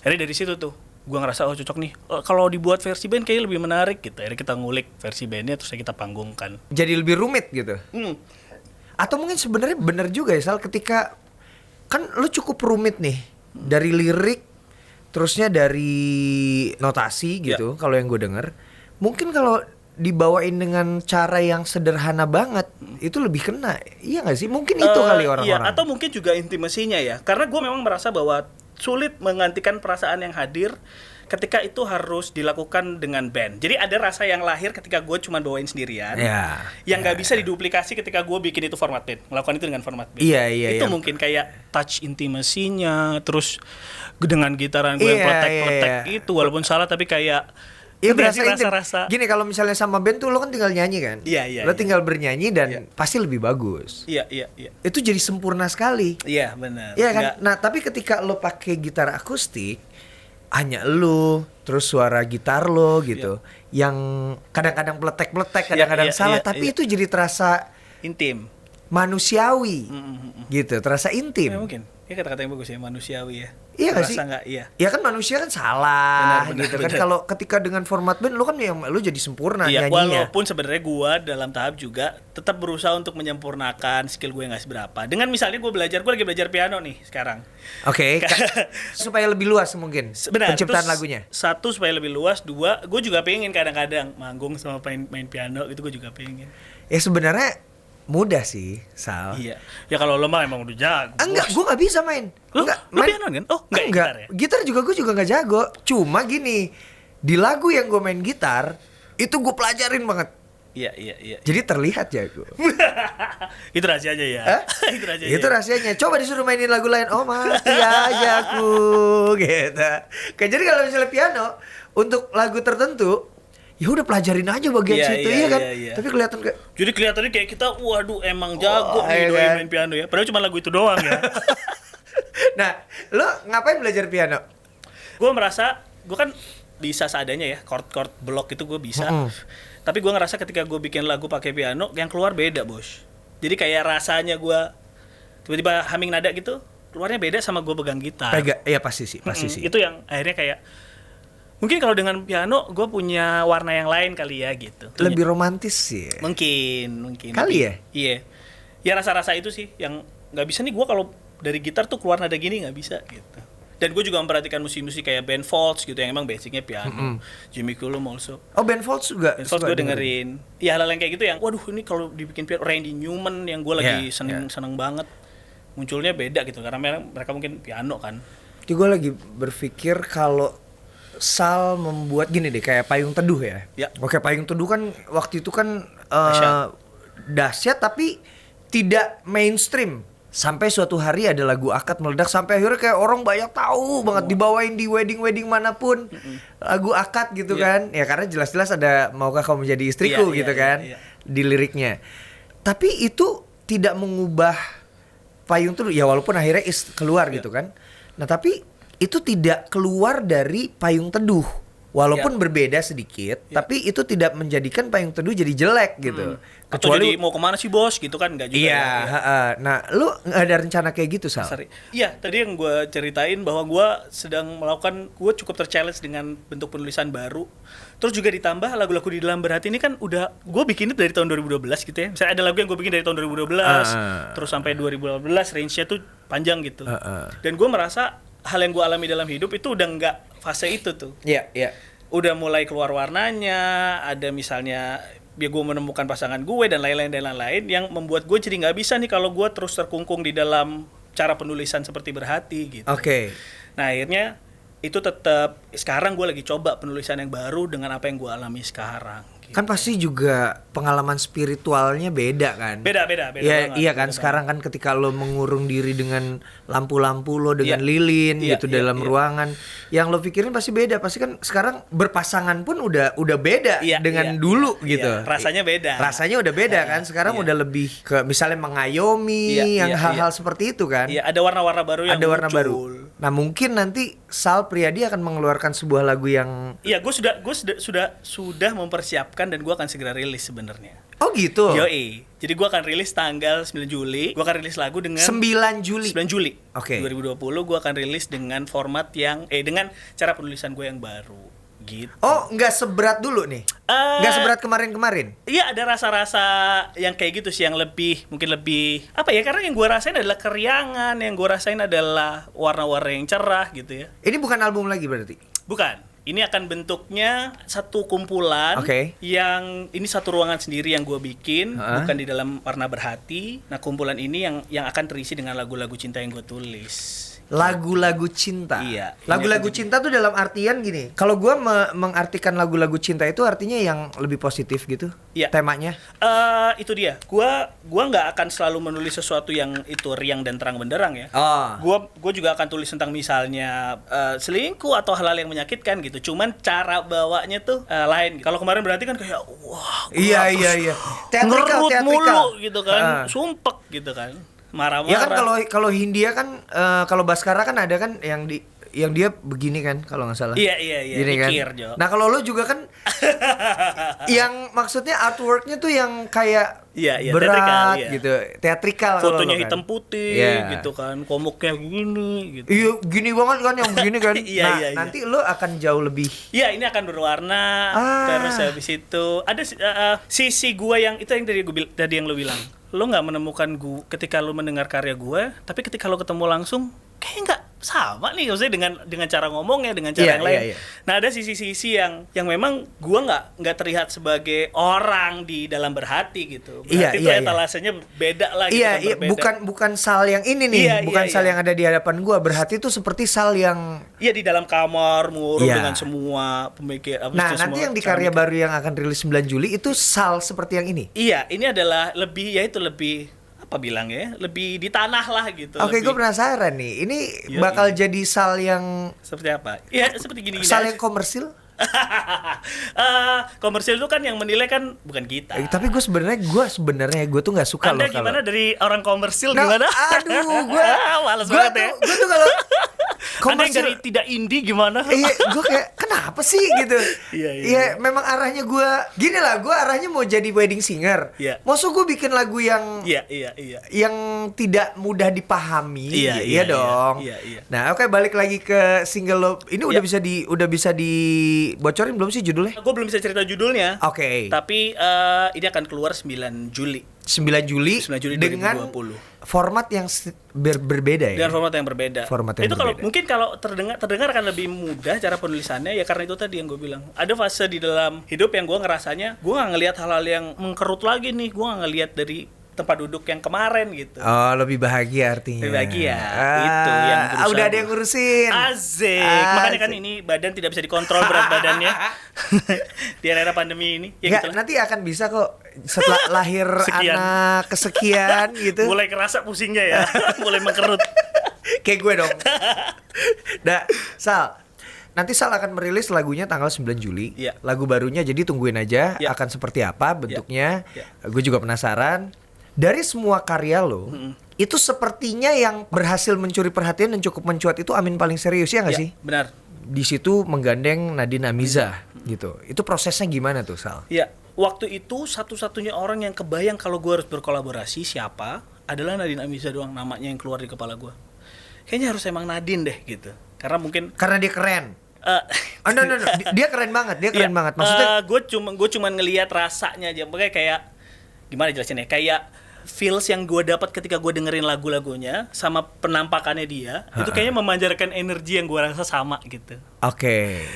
Akhirnya dari situ tuh gue ngerasa cocok nih. Kalau dibuat versi band kayaknya lebih menarik gitu. Akhirnya kita ngulik versi bandnya terus kita panggungkan. Jadi lebih rumit gitu. Atau mungkin sebenarnya benar juga ya Sal, ketika kan lu cukup rumit nih dari lirik, terusnya dari notasi gitu. Kalau yang gue denger, mungkin kalau dibawain dengan cara yang sederhana banget itu lebih kena. Iya nggak sih? Mungkin itu kali orang-orang. Iya, atau mungkin juga intimasinya ya. Karena gue memang merasa bahwa sulit menggantikan perasaan yang hadir ketika itu harus dilakukan dengan band. Jadi ada rasa yang lahir ketika gue cuma bawain sendirian, yang nggak bisa diduplikasi ketika gue bikin itu format band, melakukan itu dengan format band. Itu mungkin kayak touch intimasinya, terus dengan gitaran gue yang peletek-peletek itu, walaupun salah tapi kayak rasa-rasa. Gini, kalau misalnya sama band tuh lo kan tinggal nyanyi kan? Lo tinggal bernyanyi dan pasti lebih bagus. Iya. Itu jadi sempurna sekali. Iya, benar. Iya kan? Nah, tapi ketika lo pakai gitar akustik, hanya lu, terus suara gitar lo gitu, yang kadang-kadang peletek-peletek, kadang-kadang salah, tapi itu jadi terasa intim, manusiawi, gitu, terasa intim. Ya, mungkin, ya kata-kata yang bagus ya, manusiawi ya. Iya gak sih? Nggak, iya. Ya kan manusia kan salah, benar, gitu kan. Kalau ketika dengan format band, lu kan yang lu jadi sempurna iya, nyanyinya. walaupun sebenarnya gua dalam tahap juga tetap berusaha untuk menyempurnakan skill gue nggak seberapa. Dengan misalnya gue lagi belajar piano nih sekarang. Oke, supaya lebih luas mungkin penciptaan lagunya. Satu, supaya lebih luas. Dua, gue juga pengen kadang-kadang manggung sama main piano, itu gue juga pengen. Ya sebenarnya mudah sih, Sal. Iya. Ya kalau lo mah emang udah jago. Enggak, gue nggak bisa main. Lo main piano kan? Oh, enggak. Gitar ya? Gitar juga gue juga nggak jago. Cuma gini, di lagu yang gue main gitar itu gue pelajarin banget. Iya. Jadi terlihat jago. Itu rahasianya ya. Itu rahasianya. Coba disuruh mainin lagu lain, oh mati ajaku, gitu. Kayak jadi kalau misalnya piano untuk lagu tertentu, ya udah pelajarin aja bagian situ ya kan. Tapi kelihatan kayak. Jadi kelihatannya kayak kita, waduh emang jago nih doi main piano ya. Padahal cuma lagu itu doang ya. Nah, lo ngapain belajar piano? Gue merasa, gue kan bisa seadanya ya, chord block itu gue bisa. Tapi gue ngerasa ketika gue bikin lagu pakai piano, yang keluar beda bos. Jadi kayak rasanya gue tiba-tiba humming nada gitu, keluarnya beda sama gue pegang gitar. Ya pasti sih. Itu yang akhirnya kayak, mungkin kalau dengan piano gue punya warna yang lain kali ya gitu. Lebih romantis sih. Mungkin. Kali ya? Iya. Ya rasa-rasa itu sih yang nggak bisa nih gue kalau dari gitar tuh keluar nada gini nggak bisa gitu. Dan gue juga memperhatikan musik-musik kayak Ben Folds gitu yang emang basicnya piano. Jimmy Cullum also. Oh, Ben Folds juga. Ben Folds gue dengerin. Ya hal-hal yang kayak gitu yang, waduh ini kalau dibikin piano, Randy Newman yang gue lagi seneng banget. Munculnya beda gitu karena mereka mungkin piano kan. Jadi gue lagi berpikir kalau Sal membuat gini deh kayak Payung Teduh ya. Oke, Payung Teduh kan waktu itu kan dahsyat tapi tidak mainstream. Sampai suatu hari ada lagu akad meledak sampai akhirnya kayak orang banyak tahu banget, dibawain di wedding manapun lagu akad gitu kan. Ya karena jelas-jelas ada maukah kau menjadi istriku gitu kan di liriknya. Tapi itu tidak mengubah Payung Teduh ya, walaupun akhirnya keluar gitu kan. Nah tapi itu tidak keluar dari Payung Teduh. Walaupun berbeda sedikit, tapi itu tidak menjadikan Payung Teduh jadi jelek gitu. Kecuali jadi mau kemana sih bos gitu kan, nggak juga. Iya. Nah, lu nggak ada rencana kayak gitu Sal? Iya, tadi yang gue ceritain bahwa gue sedang melakukan, gue cukup terchallenge dengan bentuk penulisan baru. Terus juga ditambah lagu-lagu di dalam berhati ini kan udah gue bikin itu dari tahun 2012 gitu ya. Misalnya ada lagu yang gue bikin dari tahun 2012, terus sampai 2018 range-nya tuh panjang gitu. Dan gue merasa hal yang gue alami dalam hidup itu udah nggak fase itu tuh. Iya. Udah mulai keluar warnanya, ada misalnya biar gue menemukan pasangan gue dan lain-lain yang membuat gue jadi nggak bisa nih kalau gue terus terkungkung di dalam cara penulisan seperti berhati gitu. Oke. Nah akhirnya itu tetap sekarang gue lagi coba penulisan yang baru dengan apa yang gue alami sekarang. Gitu. Kan pasti juga pengalaman spiritualnya beda kan? Beda ya, iya kan, sekarang kan ketika lo mengurung diri dengan lampu-lampu lo dengan lilin gitu dalam ruangan, yang lo pikirin pasti beda. Pasti kan sekarang berpasangan pun udah beda dengan dulu gitu. Rasanya beda. Rasanya udah beda kan. Sekarang udah lebih ke misalnya mengayomi yang hal-hal seperti itu kan. Iya, ada warna-warna baru yang ada warna muncul. baru. Nah, mungkin nanti Sal Priadi akan mengeluarkan sebuah lagu yang iya, gue sudah mempersiapkan dan gue akan segera rilis sebenarnya. Oh gitu. Yoi. Jadi gue akan rilis tanggal 9 Juli. Gue akan rilis lagu dengan 9 Juli. Oke. 2020 gue akan rilis dengan format yang dengan cara penulisan gue yang baru. Gitu. Oh, nggak seberat dulu nih? Nggak seberat kemarin-kemarin? Iya, ada rasa-rasa yang kayak gitu sih, yang mungkin lebih apa ya? Karena yang gue rasain adalah keriangan, yang gue rasain adalah warna-warna yang cerah gitu ya. Ini bukan album lagi berarti? Bukan. Ini akan bentuknya satu kumpulan yang ini satu ruangan sendiri yang gue bikin, bukan di dalam warna berhati. Nah, kumpulan ini yang akan terisi dengan lagu-lagu cinta yang gue tulis. Lagu-lagu cinta. Iya. Lagu-lagu cinta tuh dalam artian gini. Kalau gue mengartikan lagu-lagu cinta itu artinya yang lebih positif gitu. Iya. Temanya. Itu dia. Gua nggak akan selalu menulis sesuatu yang itu riang dan terang benderang ya. Gua juga akan tulis tentang misalnya selingkuh atau hal-hal yang menyakitkan gitu. Cuman cara bawanya tuh lain. Kalau kemarin berarti kan kayak wah. Iya. Teatrikal mulu gitu kan. Sumpek gitu kan. Marah-marah. Ya kan kalau Hindia kan kalau Baskara kan ada kan yang yang dia begini kan kalau nggak salah. Iya. Gini kan. Jo. Nah kalau lo juga kan yang maksudnya artworknya tuh yang kayak berat teatrikal, iya. gitu, teatrikal. Fotonya kan. hitam putih gitu kan, komuknya gini gitu. Iya gini banget kan yang begini kan. Iya. Nanti lo akan jauh lebih. Iya ini akan berwarna. Terus habis itu ada sisi gua yang itu yang tadi yang lo bilang. Lo nggak menemukan gua ketika lo mendengar karya gua, tapi ketika lo ketemu langsung kayak nggak sama nih, maksudnya dengan cara ngomongnya, dengan cara yang lain. Iya. Nah ada sisi-sisi yang memang gua nggak terlihat sebagai orang di dalam berhati gitu. Berarti itu etalasenya beda lah. Iya. Bukan Sal yang ini nih, bukan Sal yang ada di hadapan gua. Berhati itu seperti Sal yang di dalam kamar murung dengan semua pemikir. Nah nanti yang di karya baru yang akan rilis 9 Juli itu Sal seperti yang ini. Iya, ini adalah lebih apa bilangnya, lebih di tanah lah gitu. Oke, gue penasaran nih. Ini bakal jadi Sal yang seperti apa? Ya seperti gini-gini. Sal yang komersil? Komersil itu kan yang menilai kan bukan kita. Tapi gue sebenarnya gue tuh nggak suka Anda loh. Gimana dari orang komersil gimana? Aduh, gue males banget ya. Gue tuh kalau Anda yang dari tidak indie gimana? Iya, gue kayak kenapa sih gitu? Iya, memang arahnya gue gini lah. Gue arahnya mau jadi wedding singer. Maksud gue bikin lagu yang yang tidak mudah dipahami. Iya dong. Nah, oke, balik lagi ke single lo. Ini udah bisa dibocorin belum sih judulnya? Gue belum bisa cerita judulnya. Oke. Tapi ini akan keluar 9 Juli. 9 Juli dengan 2020. Format yang berbeda ya. Dengan format yang berbeda. Itu kalau mungkin kalau terdengar akan lebih mudah cara penulisannya ya karena itu tadi yang gue bilang. Ada fase di dalam hidup yang gue ngerasanya gue nggak ngelihat hal-hal yang mengkerut lagi nih. Gue nggak ngelihat dari tempat duduk yang kemarin gitu. Oh, lebih bahagia artinya. Lebih bahagia. Itu yang berusaha. Udah ada yang ngurusin. Asik. Makanya kan ini badan tidak bisa dikontrol berat badannya. Di era pandemi ini. Ya gitu. Nanti akan bisa kok setelah lahir anak kesekian gitu. Mulai kerasa pusingnya ya. Mulai mengkerut. Kayak gue dong. Sal. Nanti Sal akan merilis lagunya tanggal 9 Juli. Lagu barunya jadi tungguin aja akan seperti apa bentuknya. Gue juga penasaran. Dari semua karya lo, itu sepertinya yang berhasil mencuri perhatian dan cukup mencuat itu Amin Paling Serius, ya nggak sih? Benar. Di situ menggandeng Nadine Amiza gitu. Itu prosesnya gimana tuh, Sal? Iya, waktu itu satu-satunya orang yang kebayang kalau gue harus berkolaborasi siapa adalah Nadine Amiza doang, namanya yang keluar di kepala gue. Kayaknya harus emang Nadine deh gitu. Karena dia keren. No. Dia keren banget, banget. Maksudnya gue cuma ngelihat rasanya aja, makanya kayak gimana jelasinnya? Kayak feels yang gue dapat ketika gue dengerin lagu-lagunya sama penampakannya dia, itu kayaknya memancarkan energi yang gue rasa sama gitu. Oke.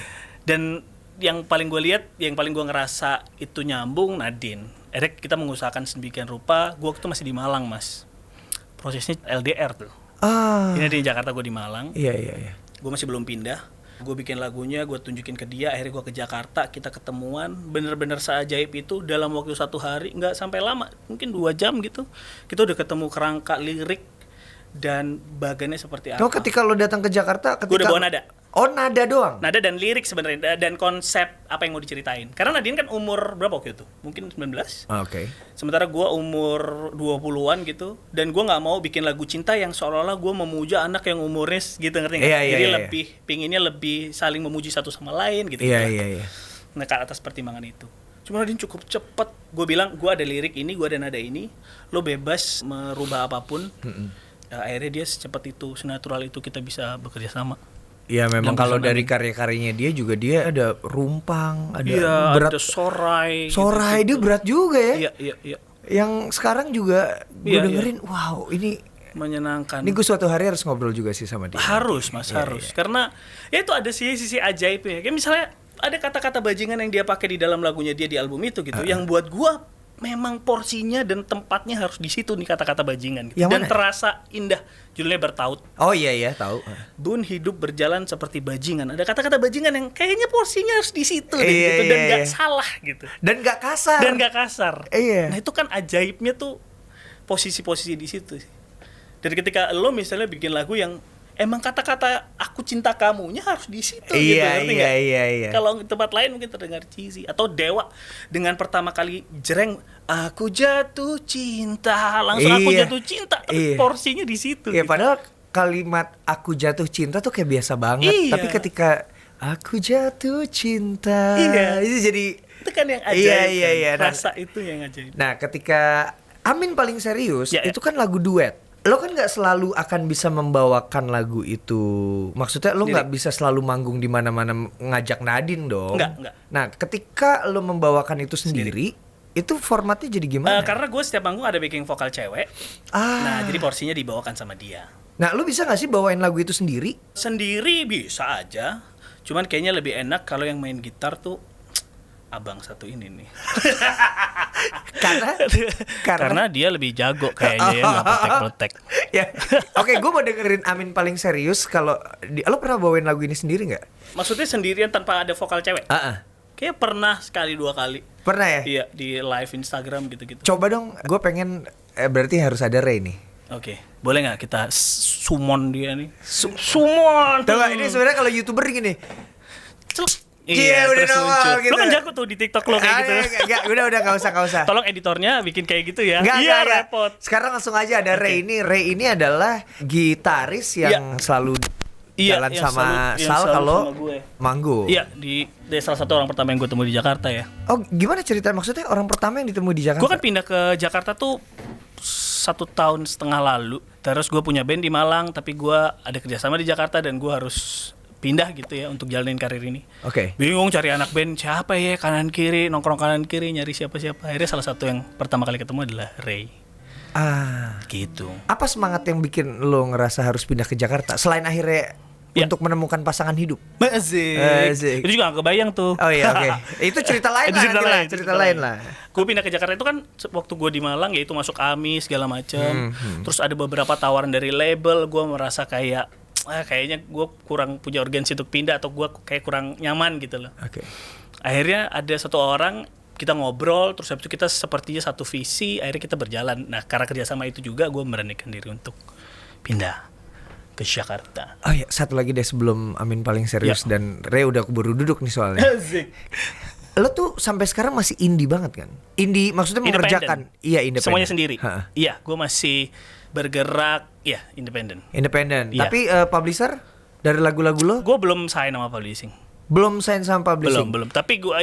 Dan yang paling gue lihat, yang paling gue ngerasa itu nyambung Nadine. Akhirnya kita mengusahakan sedemikian rupa. Gue waktu itu masih di Malang, Mas. Prosesnya LDR tuh. Ini di Jakarta, gue di Malang. Iya. Gue masih belum pindah. Gue bikin lagunya, gue tunjukin ke dia, akhirnya gue ke Jakarta, kita ketemuan, bener-bener seajaib itu dalam waktu 1 hari, nggak sampai lama, mungkin 2 jam gitu, kita udah ketemu kerangka lirik dan bagannya seperti apa. Ketika lo datang ke Jakarta, gue udah bawa nada. Oh, nada doang? Nada dan lirik sebenarnya, dan konsep apa yang mau diceritain. Karena Nadine kan umur berapa waktu itu? Mungkin 19. Oke. Sementara gue umur 20-an gitu. Dan gue gak mau bikin lagu cinta yang seolah-olah gue memuja anak yang umurnya gitu, ngerti gak? Jadi lebih, pinginnya lebih saling memuji satu sama lain gitu. Iya. Nah, ke atas pertimbangan itu. Cuma Nadine cukup cepet. Gue bilang, gue ada lirik ini, gue ada nada ini. Lo bebas merubah apapun. Akhirnya dia secepat itu, senatural itu kita bisa bekerja sama. Iya, memang kalau dari karya-karyanya dia juga dia ada rumpang, ada berat, ada sorai gitu. Dia berat juga ya. Iya. Yang sekarang juga gue dengerin, wow, ini menyenangkan. Ini gue suatu hari harus ngobrol juga sih sama dia. Harus, Mas, harus. Karena ya itu ada sisi ajaibnya. Kayak misalnya ada kata-kata bajingan yang dia pakai di dalam lagunya dia di album itu gitu, yang buat gua memang porsinya dan tempatnya harus di situ nih kata-kata bajingan gitu. Dan terasa indah. Judulnya Bertaut. Oh iya tahu. Bun hidup berjalan seperti bajingan. Ada kata-kata bajingan yang kayaknya porsinya harus di situ gitu, dan nggak salah gitu. Dan nggak kasar. Iya. Nah itu kan ajaibnya tuh posisi-posisi di situ. Dan ketika lo misalnya bikin lagu yang emang kata-kata aku cinta kamunya harus di situ gitu, ngerti nggak? Iya. Kalau tempat lain mungkin terdengar cheesy. Atau Dewa dengan pertama kali jreng aku jatuh cinta, langsung aku jatuh cinta, tapi porsinya di situ. Iya, gitu. padahal kalimat aku jatuh cinta tuh kayak biasa banget. Tapi ketika aku jatuh cinta, itu jadi itu kan yang ajaib. Iya. Rasa itu yang ajaib. Nah, ketika Amin paling serius, itu kan lagu duet. Lo kan nggak selalu akan bisa membawakan lagu itu. Maksudnya lo nggak bisa selalu manggung di mana-mana ngajak Nadine dong. Enggak. Nah, ketika lo membawakan itu sendiri. Itu formatnya jadi gimana? Karena gue setiap manggung ada backing vokal cewek. Nah, jadi porsinya dibawakan sama dia. Nah, lu bisa gak sih bawain lagu itu sendiri? Sendiri bisa aja. Cuman kayaknya lebih enak kalau yang main gitar tuh abang satu ini nih. Karena dia lebih jago kayaknya ya, nggak protek-protek. Ya. Oke, gue mau dengerin Amin paling serius. Kalau lo pernah bawain lagu ini sendiri nggak? Maksudnya sendirian tanpa ada vokal cewek? Kayak pernah sekali 2 kali. Pernah ya? Iya, di live Instagram gitu-gitu. Coba dong, gue pengen, berarti harus ada Ray nih. Oke, boleh nggak kita summon dia nih? Summon. Tahu gak, ini sebenarnya kalau YouTuber gini. Iya, udah nongol gitu. Lo kan jago tuh di TikTok lo kayak gitu. Enggak, udah nggak usah. Tolong editornya bikin kayak gitu ya. Iya, repot. Sekarang langsung aja ada Ray ini. Ray ini adalah gitaris yang selalu jalan sama Sal kalau manggung. Iya, dia salah satu orang pertama yang gue temui di Jakarta ya. Oh, gimana cerita? Maksudnya orang pertama yang ditemui di Jakarta? Gue kan pindah ke Jakarta tuh 1,5 tahun lalu. Terus gue punya band di Malang, tapi gue ada kerjasama di Jakarta dan gue harus pindah gitu ya untuk jalanin karir ini. Oke. Bingung cari anak band siapa ya, kanan kiri, nongkrong kanan kiri, nyari siapa-siapa. Akhirnya salah satu yang pertama kali ketemu adalah Ray. Gitu. Apa semangat yang bikin lo ngerasa harus pindah ke Jakarta selain akhirnya untuk menemukan pasangan hidup? Asik. Itu juga gak kebayang tuh. Oh iya, oke. Itu cerita lain lah. Cerita lain lah. Gue pindah ke Jakarta itu kan waktu gue di Malang, yaitu masuk AMI segala macam. Terus ada beberapa tawaran dari label, gue merasa kayak kayaknya gue kurang punya urgensi untuk pindah atau gue kayak kurang nyaman gitu loh. Oke. Akhirnya ada satu orang, kita ngobrol, terus habis itu kita sepertinya satu visi, akhirnya kita berjalan. Nah, karena kerjasama itu juga gue memberanikan diri untuk pindah ke Jakarta. Oh iya, satu lagi deh sebelum Amin paling serius dan Ray udah keburu duduk nih soalnya. Asik. Lo tuh sampai sekarang masih indie banget kan? Indie maksudnya mengerjakan. Iya, independen. Semuanya sendiri. Iya, gue masih bergerak, independen. Independen. Tapi publisher dari lagu-lagu lo? Gue belum sign sama publishing. Belum sign sama publishing. Belum. Tapi gue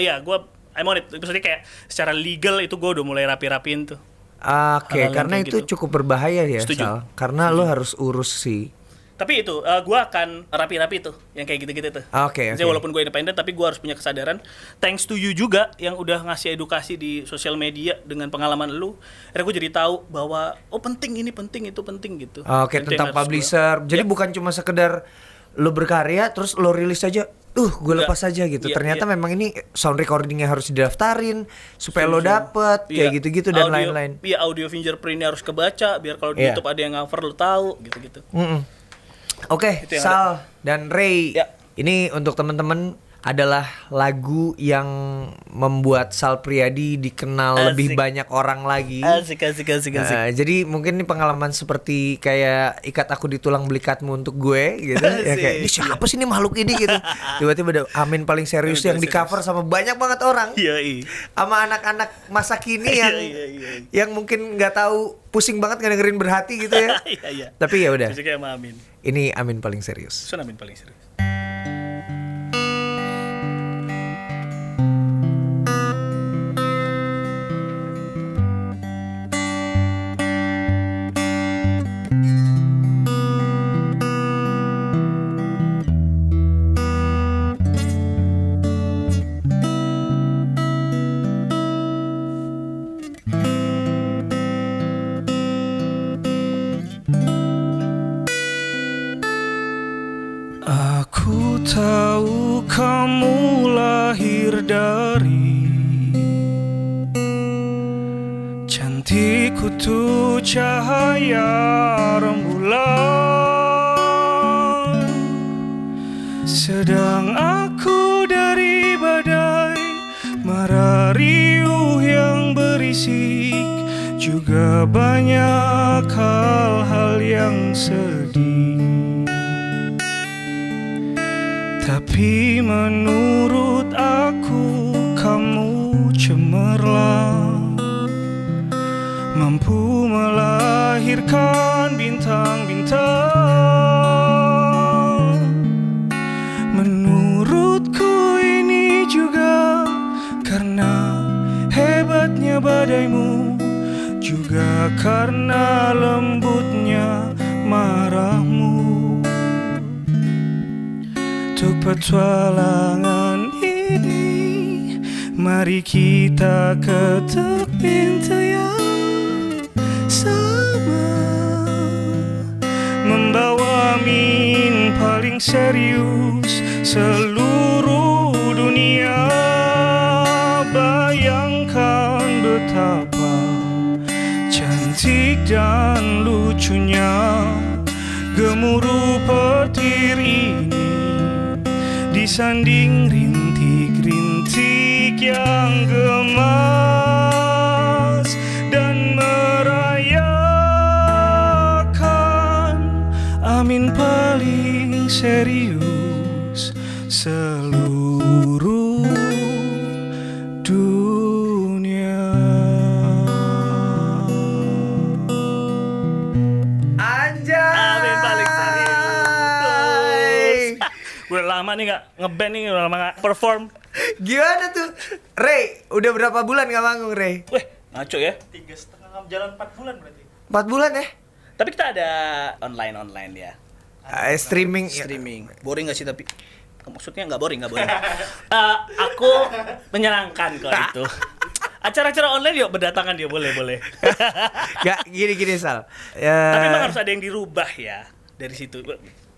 I'm on it. Maksudnya kayak secara legal itu gue udah mulai rapi-rapiin tuh. Oke, karena itu gitu. Cukup berbahaya ya, Sal. Karena lo harus urus sih. Tapi itu, gue akan rapi-rapi tuh, yang kayak gitu-gitu tuh. Oke. Jadi walaupun gue independen, tapi gue harus punya kesadaran. Thanks to you juga, yang udah ngasih edukasi di sosial media dengan pengalaman lu. Akhirnya gue jadi tahu bahwa, penting, ini penting, itu penting gitu. Oke, tentang publisher. Jadi bukan cuma sekedar lo berkarya, terus lo rilis aja. Gue lepas aja gitu. Ternyata memang ini sound recordingnya harus didaftarin supaya lo dapet kayak gitu-gitu dan lain-lain. Iya, audio fingerprintnya harus kebaca biar kalau di YouTube ada yang cover lo tahu gitu-gitu. Oke, Sal dan Ray. Ini untuk teman-teman adalah lagu yang membuat Sal Priadi dikenal lebih banyak orang lagi. Asik. Jadi mungkin ini pengalaman seperti kayak ikat aku di tulang belikatmu untuk gue gitu. Ya kayak ini siapa sih ini makhluk ini gitu. Tiba-tiba ada Amin paling serius yang di cover sama banyak banget orang. Sama anak-anak masa kini yang mungkin nggak tahu, pusing banget ngedengerin berhati gitu ya. Tapi ya udah. Ini Amin paling serius. Amin paling serius. Aku tahu kamu lahir dari cantik kutu cahaya rembulan, sedang aku dari badai mara riuh yang berisik, juga banyak hal-hal yang sedih. Tapi menurut aku kamu cemerlang, mampu melahirkan bintang-bintang. Menurutku ini juga karena hebatnya badaimu, juga karena lembutnya marahmu. Untuk petualangan ini, mari kita ketuk pintu yang sama, membawa mimpi paling serius seluruh dunia. Bayangkan betapa cantik dan lucunya gemuruh petir ini, disanding rintik-rintik yang gemas dan merayakan amin paling serius seluruh dunia. Amin paling serius. Udah lama nih gak ngeband nih, udah lama gak perform. Gimana tuh? Ray, udah berapa bulan gak manggung, Ray? Weh, ngaco ya. 3,5 jalan 4 bulan berarti. 4 bulan ya? Tapi kita ada online ya. Streaming. Boring gak sih tapi? Maksudnya gak boring. Aku menyenangkan kalau itu. Acara-acara online yuk berdatangan dia, boleh. Gak, gini Sal. Tapi emang harus ada yang dirubah ya dari situ.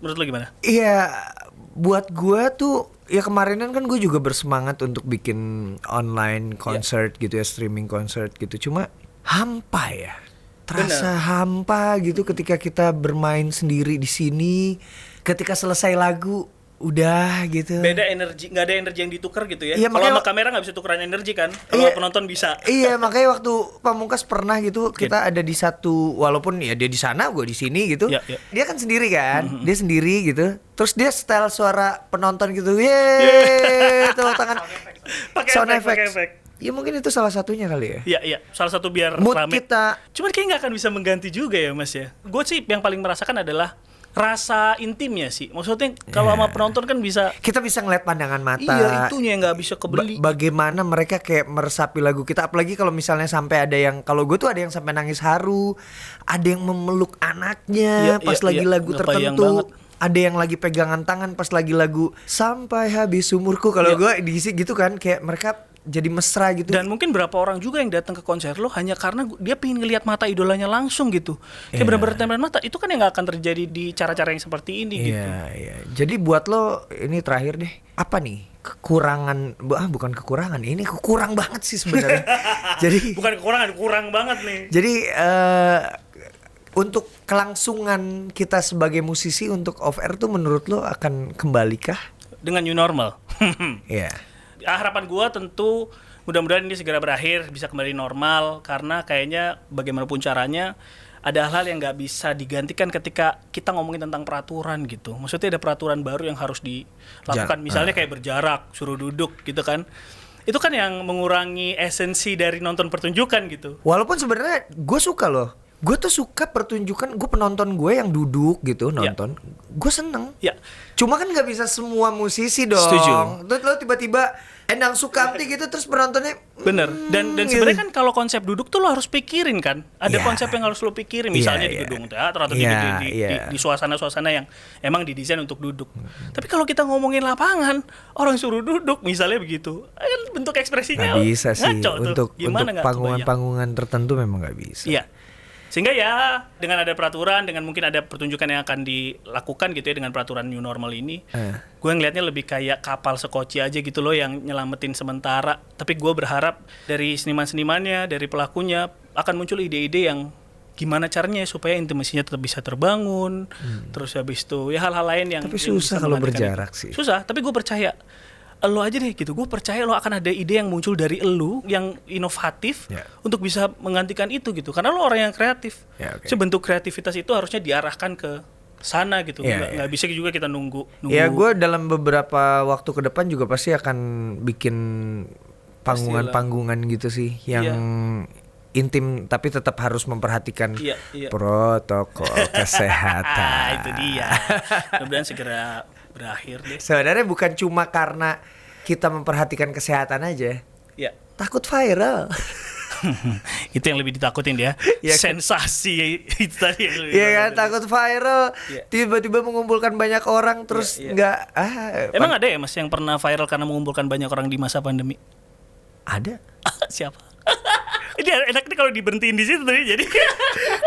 Menurut lo gimana? Iya, buat gue tuh ya kemarinan kan gue juga bersemangat untuk bikin online concert gitu ya, streaming concert gitu. Cuma hampa ya. Terasa hampa gitu ketika kita bermain sendiri di sini. Ketika selesai lagu udah gitu. Beda energi, nggak ada energi yang ditukar gitu ya. Iya, kalau sama kamera nggak bisa tukeran energi kan. Kalau penonton bisa. Iya, makanya waktu Pamungkas pernah gitu kita ada di satu, walaupun ya dia di sana, gue di sini gitu. Iya. Dia kan sendiri kan, dia sendiri gitu. Terus dia style suara penonton gitu, yeay, tepuk tangan, sound effect. Ya mungkin itu salah satunya kali ya. Iya, salah satu biar mood rame. Kita. Cuman kayak nggak akan bisa mengganti juga ya Mas ya. Gue sih yang paling merasakan adalah rasa intimnya sih. Maksudnya kalau sama penonton kan bisa, kita bisa ngeliat pandangan mata. Iya, itunya yang nggak bisa kebeli. Bagaimana mereka kayak meresapi lagu kita. Apalagi kalau misalnya sampai ada yang, kalau gue tuh ada yang sampai nangis haru, ada yang memeluk anaknya pas lagi lagu tertentu. Ada yang lagi pegangan tangan pas lagi lagu Sampai Habis Umurku. Kalau gue diisi gitu kan, kayak mereka jadi mesra gitu. Dan mungkin berapa orang juga yang datang ke konser lo hanya karena dia pengen ngelihat mata idolanya langsung gitu. Kayak benar-benar tembakan mata. Itu kan yang gak akan terjadi di cara-cara yang seperti ini gitu. Iya. Jadi buat lo ini terakhir deh, apa nih kekurangan? Bukan kekurangan, ini kurang banget sih sebenarnya. Jadi bukan kekurangan, kurang banget nih. Jadi untuk kelangsungan kita sebagai musisi untuk off air tuh menurut lo akan kembalikah dengan new normal? Iya. Harapan gue tentu mudah-mudahan ini segera berakhir, bisa kembali normal, karena kayaknya bagaimanapun caranya ada hal-hal yang nggak bisa digantikan ketika kita ngomongin tentang peraturan gitu. Maksudnya ada peraturan baru yang harus dilakukan, misalnya kayak berjarak, suruh duduk gitu kan. Itu kan yang mengurangi esensi dari nonton pertunjukan gitu. Walaupun sebenarnya gue suka loh. Gue tuh suka pertunjukan, gue penonton gue yang duduk gitu nonton, gue seneng. Ya. Cuma kan nggak bisa semua musisi dong. Setuju. Terus lo tiba-tiba Endang Sukamti gitu terus penontonnya. Bener. Dan sebenarnya kan kalau konsep duduk tuh lo harus pikirin kan. Ada konsep yang harus lo pikirin, misalnya di gedung teater atau di suasana-suasana yang emang didesain untuk duduk. Tapi kalau kita ngomongin lapangan, orang suruh duduk misalnya begitu, kan bentuk ekspresinya nggak bisa sih. Untuk panggungan panggungan tertentu memang nggak bisa. Iya. Sehingga ya dengan ada peraturan, dengan mungkin ada pertunjukan yang akan dilakukan gitu ya dengan peraturan new normal ini, gue ngelihatnya lebih kayak kapal sekoci aja gitu loh yang nyelamatin sementara. Tapi gue berharap dari seniman-senimannya, dari pelakunya akan muncul ide-ide yang gimana caranya supaya intimasinya tetap bisa terbangun. Terus habis itu ya hal-hal lain yang tapi susah kalau berjarak sih. Susah, tapi gue percaya elo aja deh gitu. Gue percaya lo akan ada ide yang muncul dari elo yang inovatif untuk bisa menggantikan itu gitu. Karena lo orang yang kreatif. Bentuk kreativitas itu harusnya diarahkan ke sana gitu. Nggak bisa juga kita nunggu. Ya gue dalam beberapa waktu ke depan juga pasti akan bikin panggungan-panggungan gitu sih yang intim tapi tetap harus memperhatikan protokol kesehatan. Itu dia. Mudah-mudahan segera berakhir deh. Sebenarnya bukan cuma karena kita memperhatikan kesehatan aja. Ya. Takut viral. Itu yang lebih ditakutin dia. Ya, kan? Sensasi itu tadi yang lebih Iya kan, takut viral. Ya. Tiba-tiba mengumpulkan banyak orang terus nggak Emang ada ya Mas yang pernah viral karena mengumpulkan banyak orang di masa pandemi? ada. Siapa? Ini enak nih kalau diberhentiin di situ tadi jadi.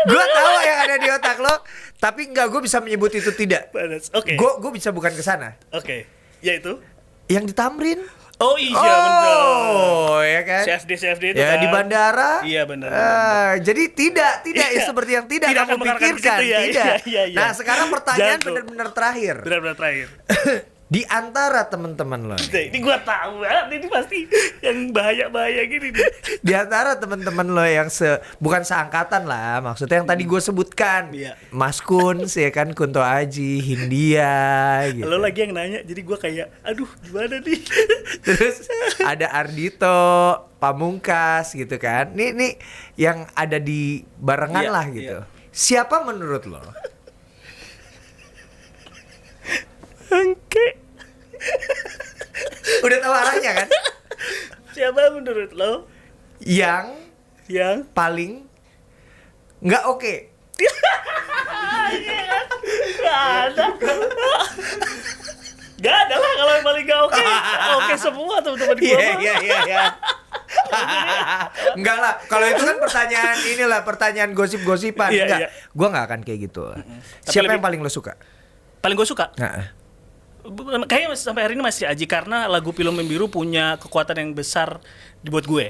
Gue tahu yang ada di otak lo, tapi nggak, gue bisa menyebut itu tidak. Oke. Gue bisa bukan ke sana. Oke. Yaitu Yang di Tamrin. oh iya benar. Oh, ya kan? CFD itu Ya kan. di bandara. Iya bandara. Jadi tidak Iya. seperti yang tidak Tidak kamu akan mengarahkan ke pikirkan, situ, ya. tidak. Iya. Nah, sekarang pertanyaan Jantung. benar-benar terakhir. Benar-benar terakhir. Di antara teman-teman lo, Ini gua tahu banget ini pasti yang bahaya-bahaya gini nih. di antara teman-teman lo yang bukan seangkatan lah, maksudnya yang tadi gue sebutkan, Iya. Mas Kuns ya kan, Kunto Aji, Hindia gitu. Lo lagi yang nanya jadi gua kayak aduh gimana nih. Terus ada Ardito, Pamungkas gitu kan. Nih yang ada di barengan Iya, lah gitu. iya. Siapa menurut lo? Oke. Udah tahu arahnya kan? Siapa menurut lo Yang yang paling nggak oke. Gak ada. Gak ada lah kalau yang paling gak oke. Oke semua teman-teman gue. Iya. Enggak lah, kalau itu kan pertanyaan inilah, pertanyaan gosip-gosipan. Iya, Enggak, iya. gua nggak akan kayak gitu. Tapi Siapa lebih- yang paling lo suka? Paling gue suka. Nah, Kayaknya sampai hari ini masih Aji karena lagu Film Membiru punya kekuatan yang besar dibuat gue.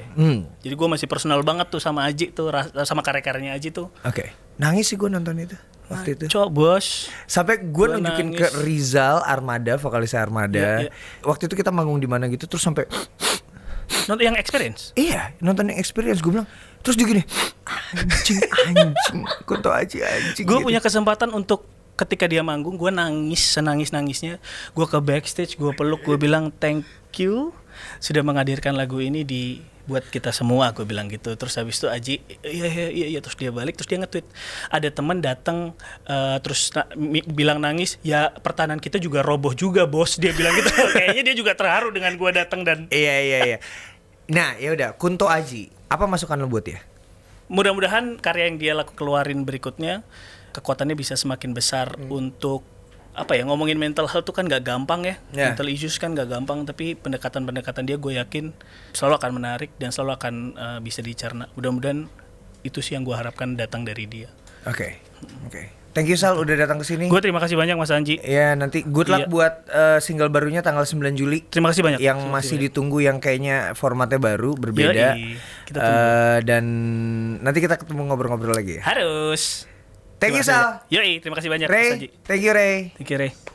Jadi gue masih personal banget tuh sama Aji tuh, sama karya-karyanya Aji tuh. oke. Nangis sih gue nonton itu waktu itu. Coba bos. Sampai gue Gua nunjukin nangis. ke Rizal Armada, vokalisnya Armada. Iya, iya. Waktu itu kita manggung di mana gitu, terus sampai Nonton yang experience. iya nonton yang experience, gue bilang. Terus dia gini, anjing, Kunto Aji anjing. Gue gitu. punya kesempatan untuk ketika dia manggung, gue nangis senangis-nangisnya. Gue ke backstage, gue peluk, gue bilang thank you sudah menghadirkan lagu ini buat kita semua, gue bilang gitu. Terus habis itu Aji, iya, terus dia balik, terus dia nge-tweet. Ada teman datang, terus bilang nangis, ya pertahanan kita juga roboh juga bos, dia bilang gitu. Kayaknya dia juga terharu dengan gue datang dan Iya. Nah, ya udah, Kunto Aji, apa masukan lo buat ya? mudah-mudahan karya yang dia keluarin berikutnya kekuatannya bisa semakin besar untuk apa ya, ngomongin mental health tuh kan gak gampang ya. Yeah. Mental issues kan gak gampang, tapi pendekatan-pendekatan dia gue yakin selalu akan menarik dan selalu akan bisa dicerna. Mudah-mudahan itu sih yang gue harapkan datang dari dia. Oke. Thank you Sal udah datang ke sini. Gue terima kasih banyak Mas Anji. Ya, nanti good luck Iya. buat single barunya tanggal 9 Juli. Terima kasih banyak. Yang Terima kasih masih banyak. ditunggu, yang kayaknya formatnya baru, berbeda. Yoi, kita tunggu. Dan nanti kita ketemu ngobrol-ngobrol lagi ya. Harus. Thank you Sal. Yoi, terima kasih banyak Mas Ray, Anji. thank you Ray. Thank you Ray.